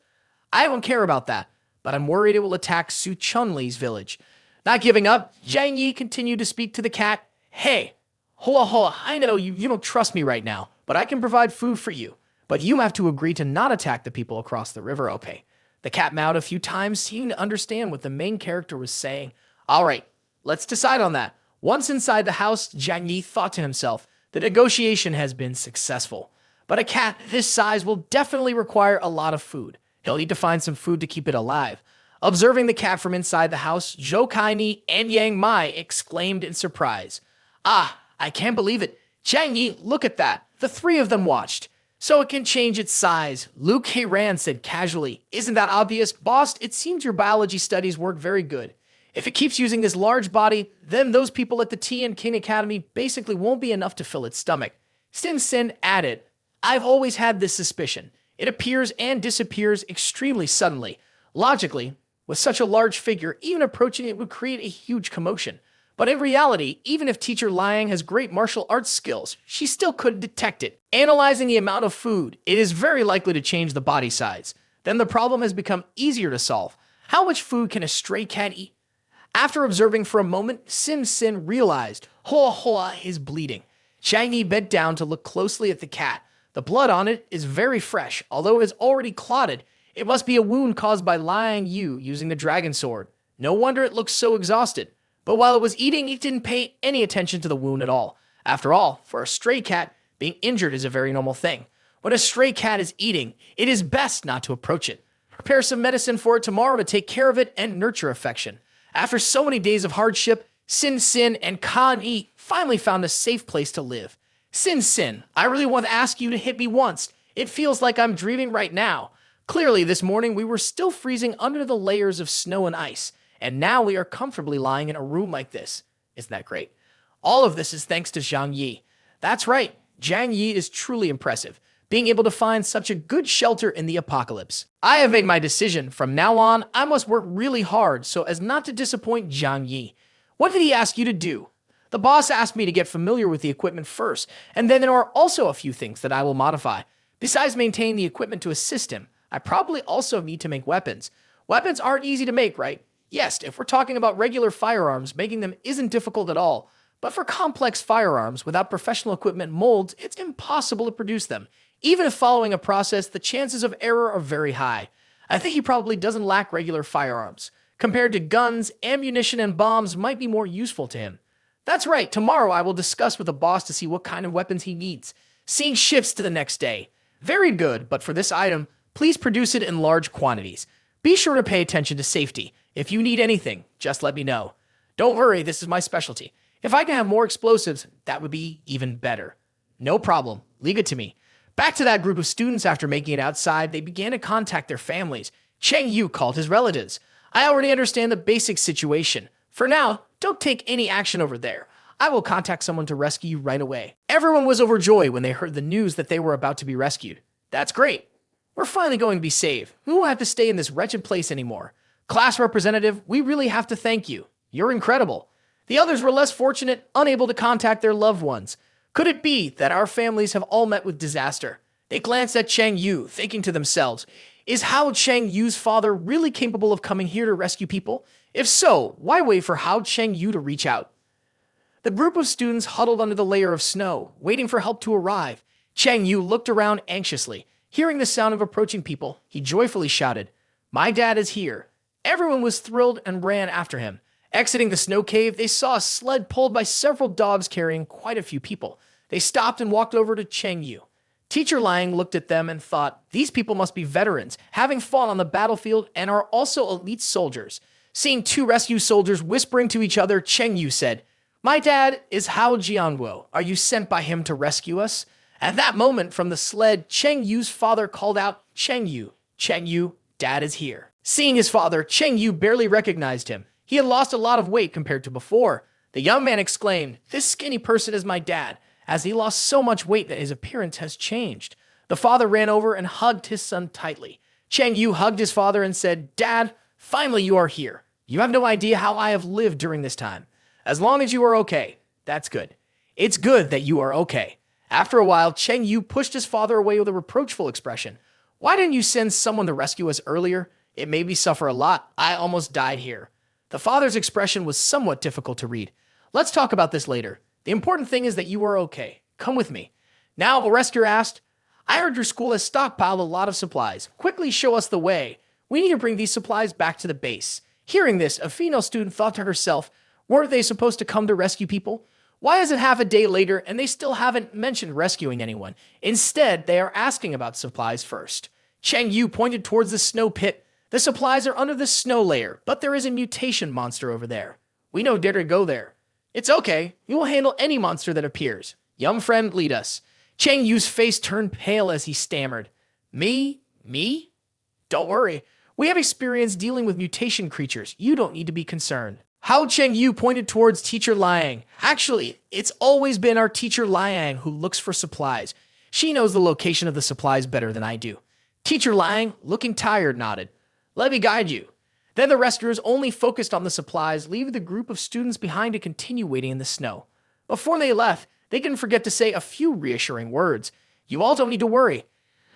I don't care about that, but I'm worried it will attack Su Chunli's village. Not giving up, Zhang Yi continued to speak to the cat. Hey, hola, I know you don't trust me right now, but I can provide food for you. But you have to agree to not attack the people across the river, Repay. The cat meowed a few times, seeming to understand what the main character was saying. All right, let's decide on that. Once inside the house, Zhang Yi thought to himself, the negotiation has been successful. But a cat this size will definitely require a lot of food. He'll need to find some food to keep it alive. Observing the cat from inside the house, Zhou Kaini and Yang Mai exclaimed in surprise. Ah, I can't believe it. Zhang Yi, look at that. The three of them watched. So it can change its size. Liu Keiran said casually. Isn't that obvious? Boss, it seems your biology studies work very good. If it keeps using this large body, then those people at the T and King Academy basically won't be enough to fill its stomach. Sin Sin added, I've always had this suspicion. It appears and disappears extremely suddenly. Logically, with such a large figure, even approaching it would create a huge commotion. But in reality, even if Teacher Liang has great martial arts skills, she still couldn't detect it. Analyzing the amount of food, it is very likely to change the body size. Then the problem has become easier to solve. How much food can a stray cat eat? After observing for a moment, Sin Sin realized Hoa is bleeding. Zhang Yi bent down to look closely at the cat. The blood on it is very fresh, although it is already clotted. It must be a wound caused by Liang Yu using the dragon sword. No wonder it looks so exhausted. But while it was eating, it didn't pay any attention to the wound at all. After all, for a stray cat, being injured is a very normal thing. When a stray cat is eating, it is best not to approach it. Prepare some medicine for it tomorrow to take care of it and nurture affection. After so many days of hardship, Sin Sin and Kan Yi finally found a safe place to live. Sin Sin, I really want to ask you to hit me once. It feels like I'm dreaming right now. Clearly, this morning we were still freezing under the layers of snow and ice. And now we are comfortably lying in a room like this. Isn't that great? All of this is thanks to Zhang Yi. That's right, Zhang Yi is truly impressive, being able to find such a good shelter in the apocalypse. I have made my decision. From now on, I must work really hard so as not to disappoint Zhang Yi. What did he ask you to do? The boss asked me to get familiar with the equipment first, and then there are also a few things that I will modify. Besides maintaining the equipment to assist him, I probably also need to make weapons. Weapons aren't easy to make, right? Yes, if we're talking about regular firearms, making them isn't difficult at all. But for complex firearms, without professional equipment molds, it's impossible to produce them. Even if following a process, the chances of error are very high. I think he probably doesn't lack regular firearms. Compared to guns, ammunition, and bombs might be more useful to him. That's right, tomorrow I will discuss with the boss to see what kind of weapons he needs. Seeing shifts to the next day. Very good, but for this item, please produce it in large quantities. Be sure to pay attention to safety. If you need anything, just let me know. Don't worry, this is my specialty. If I can have more explosives, that would be even better. No problem, leave it to me. Back to that group of students after making it outside, they began to contact their families. Cheng Yu called his relatives. I already understand the basic situation. For now, don't take any action over there. I will contact someone to rescue you right away. Everyone was overjoyed when they heard the news that they were about to be rescued. That's great. We're finally going to be saved. We won't have to stay in this wretched place anymore. Class representative, we really have to thank you. You're incredible. The others were less fortunate, unable to contact their loved ones. Could it be that our families have all met with disaster? They glanced at Cheng Yu, thinking to themselves, is Hao Cheng Yu's father really capable of coming here to rescue people? If so, why wait for Hao Cheng Yu to reach out? The group of students huddled under the layer of snow, waiting for help to arrive. Cheng Yu looked around anxiously. Hearing the sound of approaching people, he joyfully shouted, "My dad is here." Everyone was thrilled and ran after him. Exiting the snow cave, they saw a sled pulled by several dogs carrying quite a few people. They stopped and walked over to Cheng Yu. Teacher Liang looked at them and thought, these people must be veterans, having fought on the battlefield and are also elite soldiers. Seeing two rescue soldiers whispering to each other, Cheng Yu said, "My dad is Hao Jianwo. Are you sent by him to rescue us?" At that moment, from the sled, Cheng Yu's father called out, "Cheng Yu, Cheng Yu, Dad is here." Seeing his father, Cheng Yu barely recognized him. He had lost a lot of weight compared to before. The young man exclaimed, "This skinny person is my dad," as he lost so much weight that his appearance has changed. The father ran over and hugged his son tightly. Cheng Yu hugged his father and said, "Dad, finally you are here. You have no idea how I have lived during this time. As long as you are okay, that's good. It's good that you are okay." After a while, Cheng Yu pushed his father away with a reproachful expression. Why didn't you send someone to rescue us earlier? It made me suffer a lot. I almost died here. The father's expression was somewhat difficult to read. Let's talk about this later. The important thing is that you are okay. Come with me. Now, a rescuer asked, I heard your school has stockpiled a lot of supplies. Quickly show us the way. We need to bring these supplies back to the base. Hearing this, a female student thought to herself, weren't they supposed to come to rescue people? Why is it half a day later and they still haven't mentioned rescuing anyone? Instead, they are asking about supplies first. Cheng Yu pointed towards the snow pit. The supplies are under the snow layer, but there is a mutation monster over there. We know dare to go there. It's okay. We will handle any monster that appears. Young friend, lead us. Cheng Yu's face turned pale as he stammered. Me? Don't worry. We have experience dealing with mutation creatures. You don't need to be concerned. Hao Cheng Yu pointed towards Teacher Liang. Actually, it's always been our teacher Liang who looks for supplies. She knows the location of the supplies better than I do. Teacher Liang, looking tired, nodded. Let me guide you. Then the rescuers only focused on the supplies, leaving the group of students behind to continue waiting in the snow. Before they left, they didn't forget to say a few reassuring words. You all don't need to worry.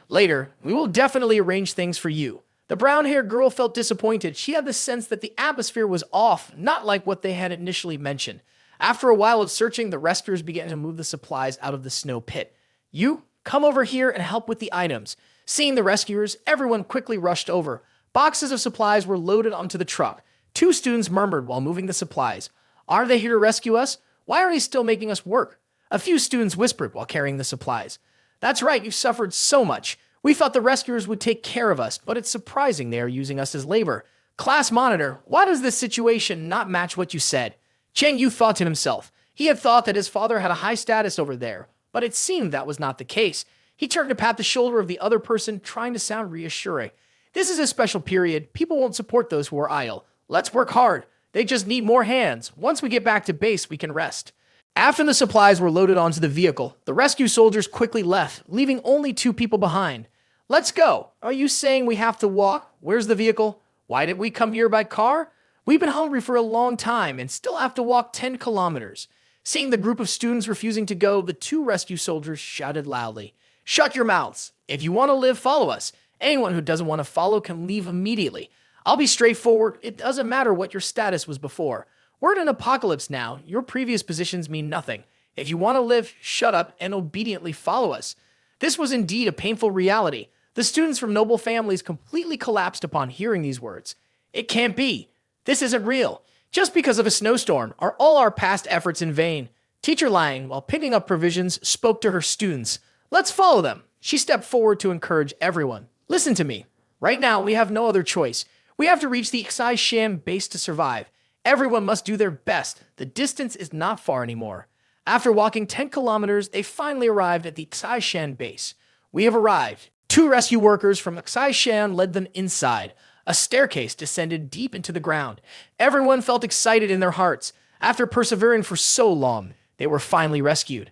Later, we will definitely arrange things for you. The brown-haired girl felt disappointed. She had the sense that the atmosphere was off, not like what they had initially mentioned. After a while of searching, the rescuers began to move the supplies out of the snow pit. You, come over here and help with the items. Seeing the rescuers, everyone quickly rushed over. Boxes of supplies were loaded onto the truck. Two students murmured while moving the supplies. Are they here to rescue us? Why are they still making us work? A few students whispered while carrying the supplies. That's right, you've suffered so much. We thought the rescuers would take care of us, but it's surprising they are using us as labor. Class monitor, why does this situation not match what you said? Cheng Yu thought to himself. He had thought that his father had a high status over there, but it seemed that was not the case. He turned to pat the shoulder of the other person, trying to sound reassuring. This is a special period. People won't support those who are idle. Let's work hard. They just need more hands. Once we get back to base, we can rest. After the supplies were loaded onto the vehicle, the rescue soldiers quickly left, leaving only two people behind. Let's go. Are you saying we have to walk? Where's the vehicle? Why did we come here by car? We've been hungry for a long time and still have to walk 10 kilometers. Seeing the group of students refusing to go, the two rescue soldiers shouted loudly. Shut your mouths. If you want to live, follow us. Anyone who doesn't want to follow can leave immediately. I'll be straightforward. It doesn't matter what your status was before. We're in an apocalypse now. Your previous positions mean nothing. If you want to live, shut up and obediently follow us. This was indeed a painful reality. The students from noble families completely collapsed upon hearing these words. It can't be. This isn't real. Just because of a snowstorm, are all our past efforts in vain? Teacher Liang, while picking up provisions, spoke to her students. Let's follow them. She stepped forward to encourage everyone. Listen to me. Right now, we have no other choice. We have to reach the Xai Shan base to survive. Everyone must do their best. The distance is not far anymore. After walking 10 kilometers, they finally arrived at the Xai Shan base. We have arrived. Two rescue workers from Xai Shan led them inside. A staircase descended deep into the ground. Everyone felt excited in their hearts. After persevering for so long, they were finally rescued.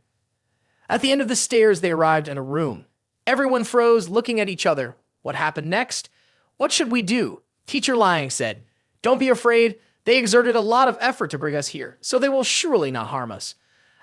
At the end of the stairs, they arrived in a room. Everyone froze, looking at each other. What happened next? What should we do? Teacher Liang said, Don't be afraid. They exerted a lot of effort to bring us here, so they will surely not harm us.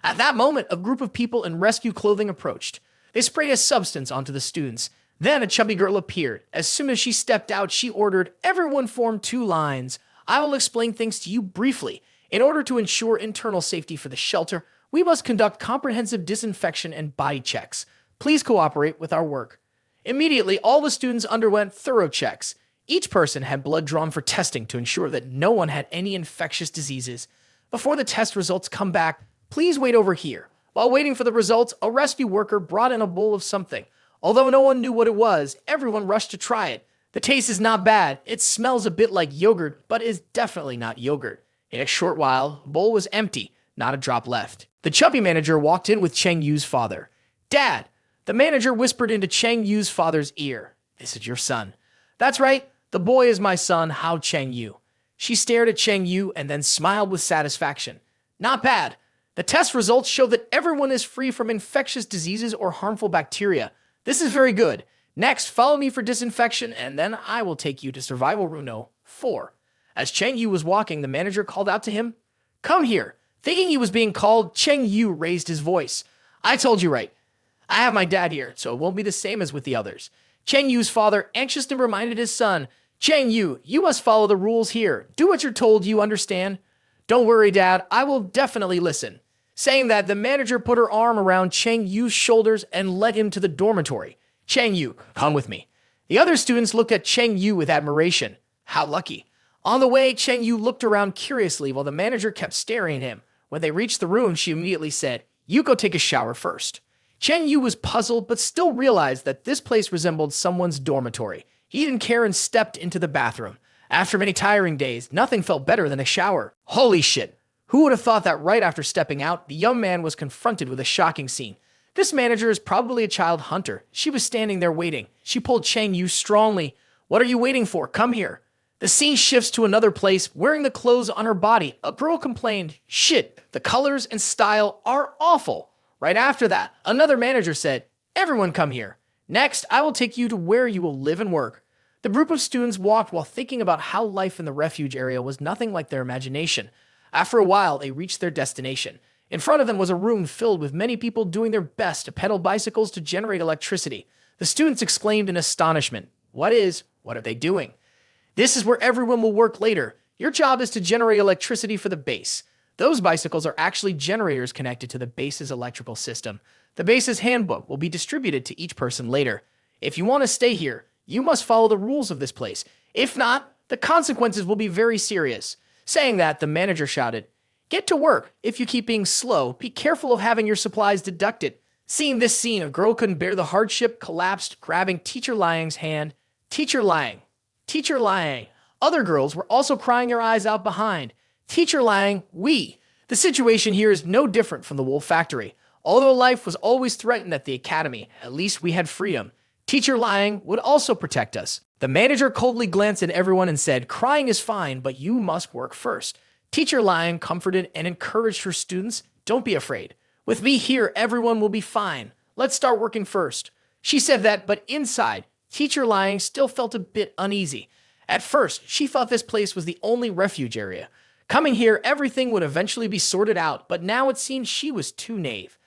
At that moment, a group of people in rescue clothing approached. They sprayed a substance onto the students. Then a chubby girl appeared. As soon as she stepped out, she ordered, Everyone form 2 lines. I will explain things to you briefly. In order to ensure internal safety for the shelter, we must conduct comprehensive disinfection and body checks. Please cooperate with our work. Immediately, all the students underwent thorough checks. Each person had blood drawn for testing to ensure that no one had any infectious diseases. Before the test results come back, please wait over here. While waiting for the results, a rescue worker brought in a bowl of something. Although no one knew what it was, everyone rushed to try it. The taste is not bad. It smells a bit like yogurt, but is definitely not yogurt. In a short while, the bowl was empty, not a drop left. The chubby manager walked in with Cheng Yu's father. Dad! The manager whispered into Cheng Yu's father's ear. This is your son. That's right. The boy is my son, Hao Cheng Yu. She stared at Cheng Yu and then smiled with satisfaction. Not bad. The test results show that everyone is free from infectious diseases or harmful bacteria. This is very good. Next, follow me for disinfection, and then I will take you to Survival Room 4. As Cheng Yu was walking, the manager called out to him. Come here. Thinking he was being called, Cheng Yu raised his voice. I told you right. I have my dad here, so it won't be the same as with the others. Cheng Yu's father anxiously reminded his son, Cheng Yu, you must follow the rules here. Do what you're told, you understand? Don't worry, Dad, I will definitely listen. Saying that, the manager put her arm around Cheng Yu's shoulders and led him to the dormitory. Cheng Yu, come with me. The other students looked at Cheng Yu with admiration. How lucky. On the way, Cheng Yu looked around curiously while the manager kept staring at him. When they reached the room, she immediately said, You go take a shower first. Cheng Yu was puzzled, but still realized that this place resembled someone's dormitory. He didn't care and stepped into the bathroom. After many tiring days, nothing felt better than a shower. Holy shit! Who would have thought that right after stepping out, the young man was confronted with a shocking scene. This manager is probably a child hunter. She was standing there waiting. She pulled Cheng Yu strongly. What are you waiting for? Come here. The scene shifts to another place, wearing the clothes on her body. A girl complained, Shit, the colors and style are awful. Right after that, another manager said, Everyone come here. Next, I will take you to where you will live and work. The group of students walked while thinking about how life in the refuge area was nothing like their imagination. After a while, they reached their destination. In front of them was a room filled with many people doing their best to pedal bicycles to generate electricity. The students exclaimed in astonishment, What are they doing? This is where everyone will work later. Your job is to generate electricity for the base. Those bicycles are actually generators connected to the base's electrical system. The base's handbook will be distributed to each person later. If you want to stay here, you must follow the rules of this place. If not, the consequences will be very serious. Saying that, the manager shouted, Get to work. If you keep being slow, be careful of having your supplies deducted. Seeing this scene, a girl couldn't bear the hardship, collapsed, grabbing Teacher Liang's hand. Teacher Liang. Teacher Liang. Other girls were also crying their eyes out behind. Teacher Liang, we. The situation here is no different from the Wolf Factory. Although life was always threatened at the academy, at least we had freedom. Teacher Liang would also protect us. The manager coldly glanced at everyone and said, Crying is fine, but you must work first. Teacher Liang comforted and encouraged her students, Don't be afraid. With me here, everyone will be fine. Let's start working first. She said that, but inside, Teacher Liang still felt a bit uneasy. At first, she thought this place was the only refuge area. Coming here, everything would eventually be sorted out, but now it seemed she was too naive.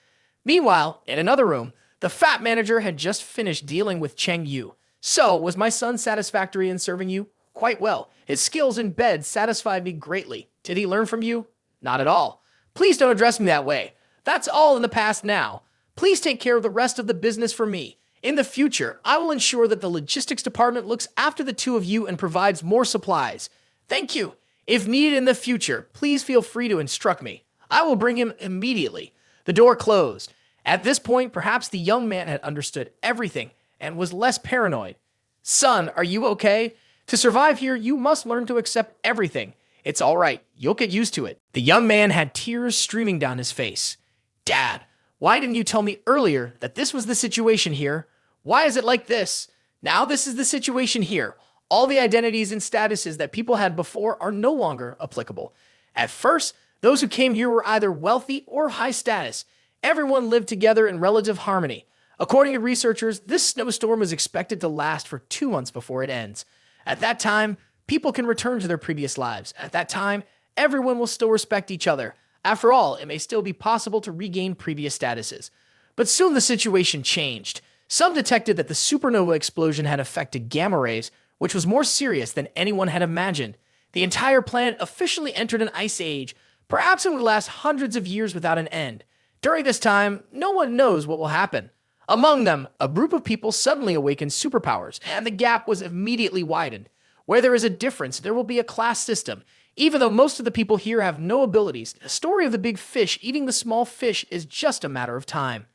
Meanwhile, in another room, the fat manager had just finished dealing with Cheng Yu. So, was my son satisfactory in serving you? Quite well. His skills in bed satisfied me greatly. Did he learn from you? Not at all. Please don't address me that way. That's all in the past now. Please take care of the rest of the business for me. In the future, I will ensure that the logistics department looks after the two of you and provides more supplies. Thank you. If needed in the future, please feel free to instruct me. I will bring him immediately. The door closed. At this point, perhaps the young man had understood everything and was less paranoid. Son, are you okay? To survive here, you must learn to accept everything. It's all right. You'll get used to it. The young man had tears streaming down his face. Dad, why didn't you tell me earlier that this was the situation here? Why is it like this? Now this is the situation here. All the identities and statuses that people had before are no longer applicable. At first, those who came here were either wealthy or high status. Everyone lived together in relative harmony. According to researchers, this snowstorm is expected to last for 2 months before it ends. At that time, people can return to their previous lives. At that time, everyone will still respect each other. After all, it may still be possible to regain previous statuses. But soon the situation changed. Some detected that the supernova explosion had affected gamma rays, which was more serious than anyone had imagined. The entire planet officially entered an ice age. Perhaps it would last hundreds of years without an end. During this time, no one knows what will happen. Among them, a group of people suddenly awakened superpowers, and the gap was immediately widened. Where there is a difference, there will be a class system. Even though most of the people here have no abilities, the story of the big fish eating the small fish is just a matter of time.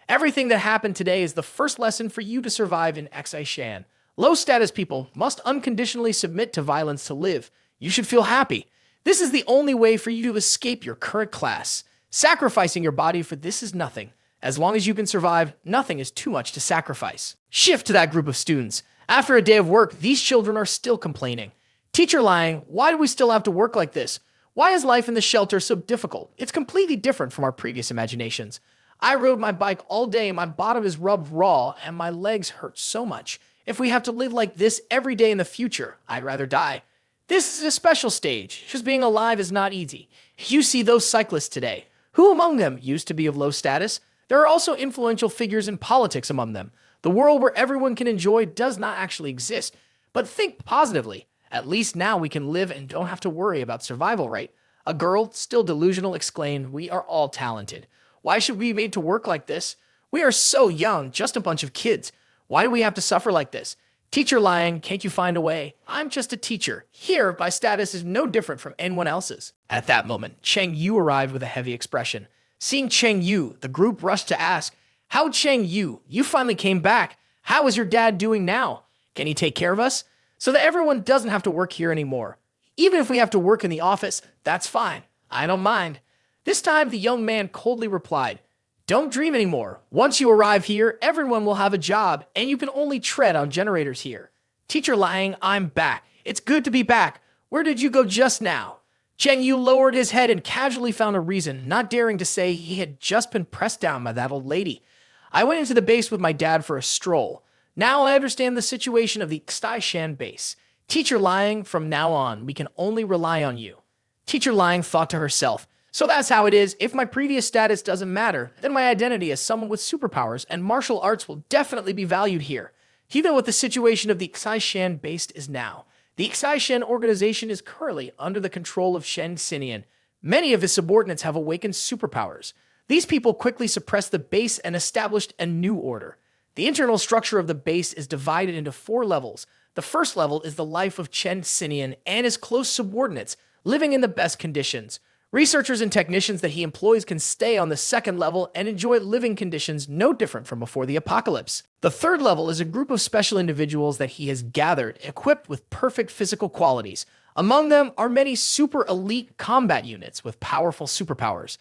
Everything that happened today is the first lesson for you to survive in Xai Shan. Low-status people must unconditionally submit to violence to live. You should feel happy. This is the only way for you to escape your current class. Sacrificing your body for this is nothing. As long as you can survive, nothing is too much to sacrifice. Shift to that group of students. After a day of work, these children are still complaining. Teacher Liang, why do we still have to work like this? Why is life in the shelter so difficult? It's completely different from our previous imaginations. I rode my bike all day and my bottom is rubbed raw and my legs hurt so much. If we have to live like this every day in the future, I'd rather die. This is a special stage. Just being alive is not easy. You see those cyclists today. Who among them used to be of low status? There are also influential figures in politics among them. The world where everyone can enjoy does not actually exist. But think positively. At least now we can live and don't have to worry about survival, right? A girl, still delusional, exclaimed, "We are all talented. Why should we be made to work like this? We are so young, just a bunch of kids. Why do we have to suffer like this? Teacher lying, can't you find a way? I'm just a teacher. Here, my status is no different from anyone else's." At that moment, Cheng Yu arrived with a heavy expression. Seeing Cheng Yu, the group rushed to ask, "How Cheng Yu? You finally came back. How is your dad doing now? Can he take care of us? So that everyone doesn't have to work here anymore. Even if we have to work in the office, that's fine. I don't mind." This time, the young man coldly replied, "Don't dream anymore. Once you arrive here, everyone will have a job, and you can only tread on generators here. Teacher lying, I'm back. It's good to be back. Where did you go just now?" Cheng Yu lowered his head and casually found a reason, not daring to say he had just been pressed down by that old lady. "I went into the base with my dad for a stroll. Now I understand the situation of the Xai Shan base. Teacher lying, from now on, we can only rely on you." Teacher lying thought to herself, "So that's how it is. If my previous status doesn't matter, then my identity as someone with superpowers and martial arts will definitely be valued here. Even what the situation of the Xai Shan base is now. The Xai Shan organization is currently under the control of Shen Xinian. Many of his subordinates have awakened superpowers. These people quickly suppressed the base and established a new order. The internal structure of the base is divided into 4 levels. The first level is the life of Chen Xinian and his close subordinates, living in the best conditions. Researchers and technicians that he employs can stay on the second level and enjoy living conditions no different from before the apocalypse. The third level is a group of special individuals that he has gathered, equipped with perfect physical qualities. Among them are many super elite combat units with powerful superpowers.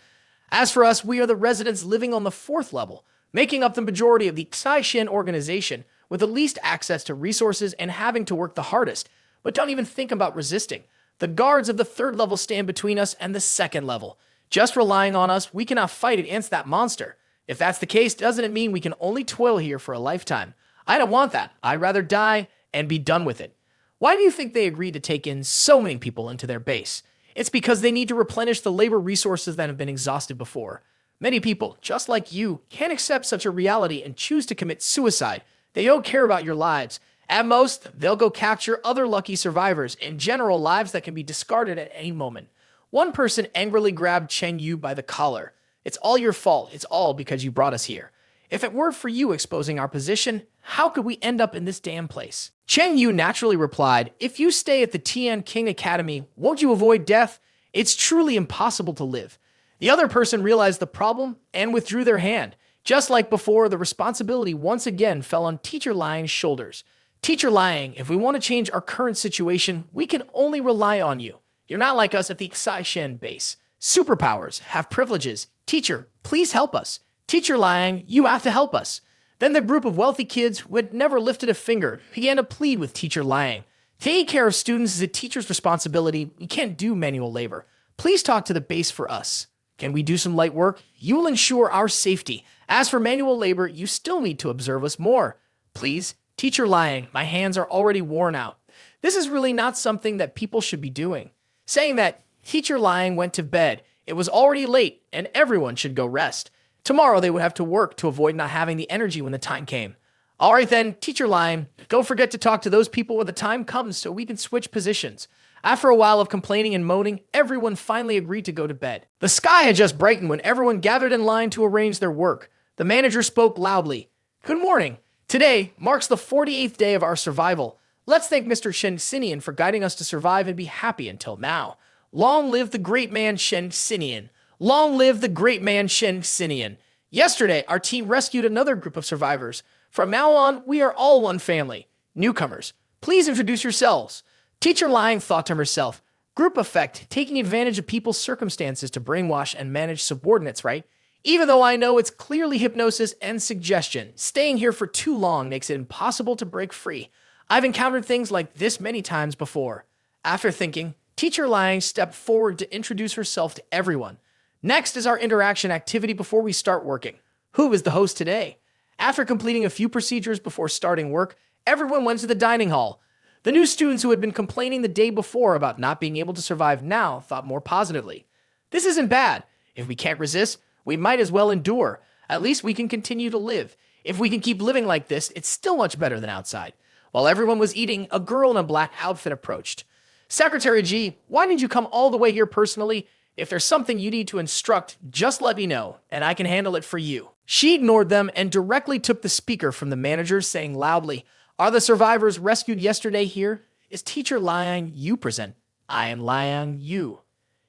As for us, we are the residents living on the 4th level, making up the majority of the Xai Shan organization, with the least access to resources and having to work the hardest. But don't even think about resisting. The guards of the 3rd level stand between us and the 2nd level. Just relying on us, we cannot fight against that monster. If that's the case, doesn't it mean we can only toil here for a lifetime? I don't want that. I'd rather die and be done with it. Why do you think they agreed to take in so many people into their base? It's because they need to replenish the labor resources that have been exhausted before. Many people, just like you, can't accept such a reality and choose to commit suicide. They don't care about your lives. At most, they'll go capture other lucky survivors, in general lives that can be discarded at any moment. One person angrily grabbed Cheng Yu by the collar. "It's all your fault. It's all because you brought us here. If it weren't for you exposing our position, how could we end up in this damn place?" Cheng Yu naturally replied, "If you stay at the Tian King Academy, won't you avoid death? It's truly impossible to live." The other person realized the problem and withdrew their hand. Just like before, the responsibility once again fell on Teacher Lying's shoulders. "Teacher Lying, if we want to change our current situation, we can only rely on you. You're not like us at the Xai Shan base. Superpowers, have privileges. Teacher, please help us. Teacher Lying, you have to help us." Then the group of wealthy kids who had never lifted a finger began to plead with Teacher Lying. "Taking care of students is a teacher's responsibility. We can't do manual labor. Please talk to the base for us. Can we do some light work? You will ensure our safety. As for manual labor, you still need to observe us more. Please, Teacher Lying, my hands are already worn out." This is really not something that people should be doing. Saying that, Teacher Lying went to bed. It was already late, and everyone should go rest. Tomorrow they would have to work to avoid not having the energy when the time came. "All right then, Teacher Lying, don't forget to talk to those people when the time comes so we can switch positions." After a while of complaining and moaning, everyone finally agreed to go to bed. The sky had just brightened when everyone gathered in line to arrange their work. The manager spoke loudly. "Good morning. Today marks the 48th day of our survival. Let's thank Mr. Shen Xinian for guiding us to survive and be happy until now. Long live the great man Shen Xinian. Long live the great man Shen Xinian. Yesterday, our team rescued another group of survivors. From now on, we are all one family. Newcomers, please introduce yourselves." Teacher Lying thought to herself, "Group effect, taking advantage of people's circumstances to brainwash and manage subordinates, right? Even though I know it's clearly hypnosis and suggestion, staying here for too long makes it impossible to break free. I've encountered things like this many times before." After thinking, Teacher Lying stepped forward to introduce herself to everyone. "Next is our interaction activity before we start working. Who is the host today?" After completing a few procedures before starting work, everyone went to the dining hall. The new students who had been complaining the day before about not being able to survive now thought more positively. "This isn't bad. If we can't resist, we might as well endure. At least we can continue to live. If we can keep living like this, it's still much better than outside. While everyone was eating, a girl in a black outfit approached. Secretary G, why did you come all the way here personally? If there's something you need to instruct, just let me know, and I can handle it for you. She ignored them and directly took the speaker from the manager, saying loudly, are the survivors rescued yesterday here? Is Teacher Liang Yu present? I am Liang Yu.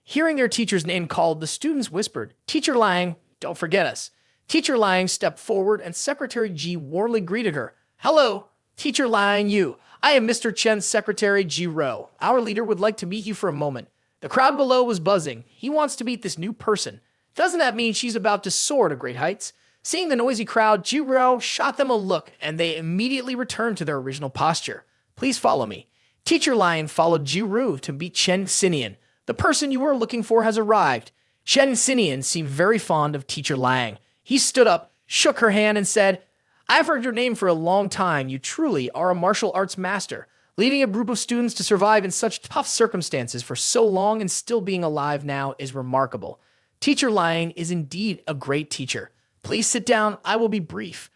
Hearing their teacher's name called, the students whispered, Teacher Liang, don't forget us. Teacher Liang stepped forward and Secretary G warmly greeted her. Hello, Teacher Liang Yu. I am Mr. Chen's Secretary Ji Ro. Our leader would like to meet you for a moment. The crowd below was buzzing. He wants to meet this new person. Doesn't that mean she's about to soar to great heights? Seeing the noisy crowd, Ji Ro shot them a look, and they immediately returned to their original posture. Please follow me. Teacher Lion followed Ji Ro to meet Chen Xinian. The person you were looking for has arrived. Chen Xinian seemed very fond of Teacher Liang. He stood up, shook her hand, and said, I've heard your name for a long time. You truly are a martial arts master. Leading a group of students to survive in such tough circumstances for so long and still being alive now is remarkable. Teacher Liang is indeed a great teacher. Please sit down. I will be brief.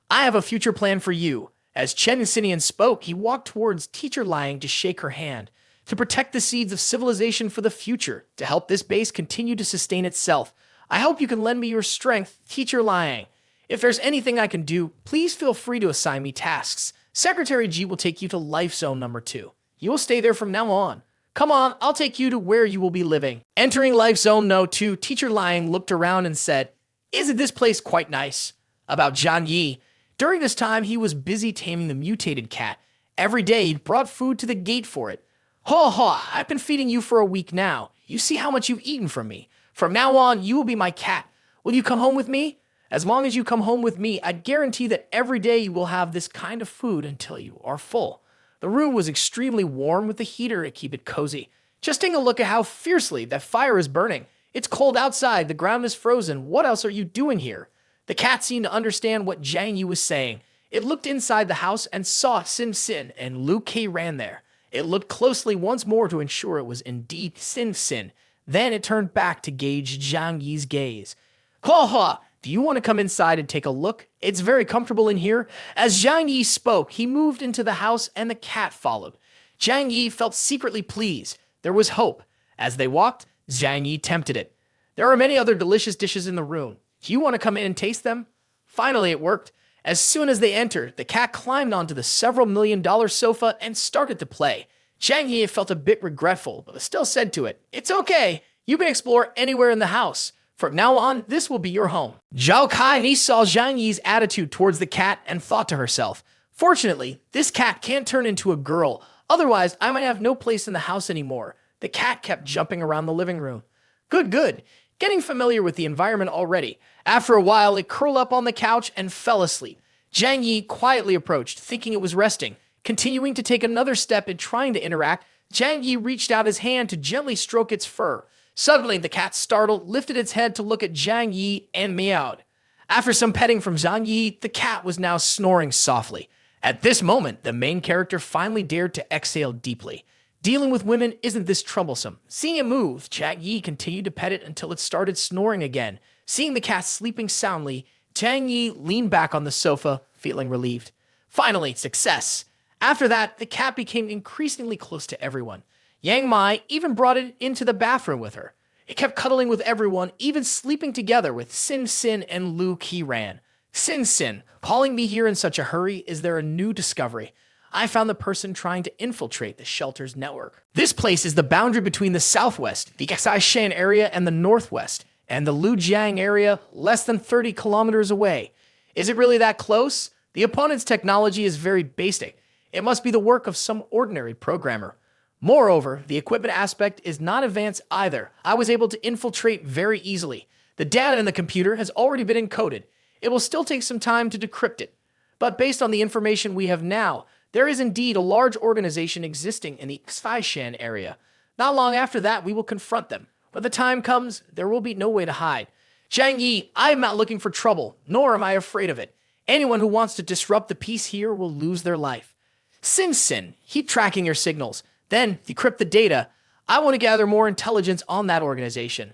I have a future plan for you. As Chen Xinian spoke, he walked towards Teacher Liang to shake her hand. To protect the seeds of civilization for the future, to help this base continue to sustain itself. I hope you can lend me your strength, Teacher Liang. If there's anything I can do, please feel free to assign me tasks. Secretary G will take you to Life Zone number 2. You will stay there from now on. Come on, I'll take you to where you will be living. Entering Life Zone No. 2, Teacher Liang looked around and said, Isn't this place quite nice? About Zhang Yi. During this time, he was busy taming the mutated cat. Every day, he brought food to the gate for it. Ha ha, I've been feeding you for a week now. You see how much you've eaten from me. From now on, you will be my cat. Will you come home with me? As long as you come home with me, I guarantee that every day you will have this kind of food until you are full. The room was extremely warm with the heater to keep it cozy. Just take a look at how fiercely that fire is burning. It's cold outside, the ground is frozen. What else are you doing here? The cat seemed to understand what Zhang Yi was saying. It looked inside the house and saw Sin Sin and Lu Kei ran there. It looked closely once more to ensure it was indeed Sin Sin. Then it turned back to gauge Zhang Yi's gaze. Ha ha! Do you want to come inside and take a look? It's very comfortable in here. As Zhang Yi spoke, he moved into the house and the cat followed. Zhang Yi felt secretly pleased. There was hope. As they walked, Zhang Yi tempted it. There are many other delicious dishes in the room. Do you want to come in and taste them? Finally, it worked. As soon as they entered, the cat climbed onto the several $1 million sofa and started to play. Zhang Yi felt a bit regretful, but still said to it, It's okay. You can explore anywhere in the house. From now on, this will be your home. Zhao Kai saw Zhang Yi's attitude towards the cat and thought to herself, Fortunately, this cat can't turn into a girl. Otherwise, I might have no place in the house anymore. The cat kept jumping around the living room. Good. Getting familiar with the environment already. After a while, it curled up on the couch and fell asleep. Zhang Yi quietly approached, thinking it was resting. Continuing to take another step in trying to interact, Zhang Yi reached out his hand to gently stroke its fur. Suddenly, the cat, startled, lifted its head to look at Zhang Yi and meowed. After some petting from Zhang Yi, the cat was now snoring softly. At this moment, the main character finally dared to exhale deeply. Dealing with women isn't this troublesome. Seeing it move, Zhang Yi continued to pet it until it started snoring again. Seeing the cat sleeping soundly, Zhang Yi leaned back on the sofa, feeling relieved. Finally, success! After that, the cat became increasingly close to everyone. Yang Mai even brought it into the bathroom with her. It kept cuddling with everyone, even sleeping together with Sin Sin and Lu Qiran. Sin, calling me here in such a hurry, is there a new discovery? I found the person trying to infiltrate the shelter's network. This place is the boundary between the southwest, the Xai Shan area, and the northwest, and the Lujiang area less than 30 kilometers away. Is it really that close? The opponent's technology is very basic. It must be the work of some ordinary programmer. Moreover, the equipment aspect is not advanced either. I was able to infiltrate very easily. The data in the computer has already been encoded. It will still take some time to decrypt it. But based on the information we have now, there is indeed a large organization existing in the Xai Shan area. Not long after that, we will confront them. When the time comes, there will be no way to hide. Zhang Yi, I am not looking for trouble, nor am I afraid of it. Anyone who wants to disrupt the peace here will lose their life. Sin, keep tracking your signals. Then decrypt the data. I want to gather more intelligence on that organization.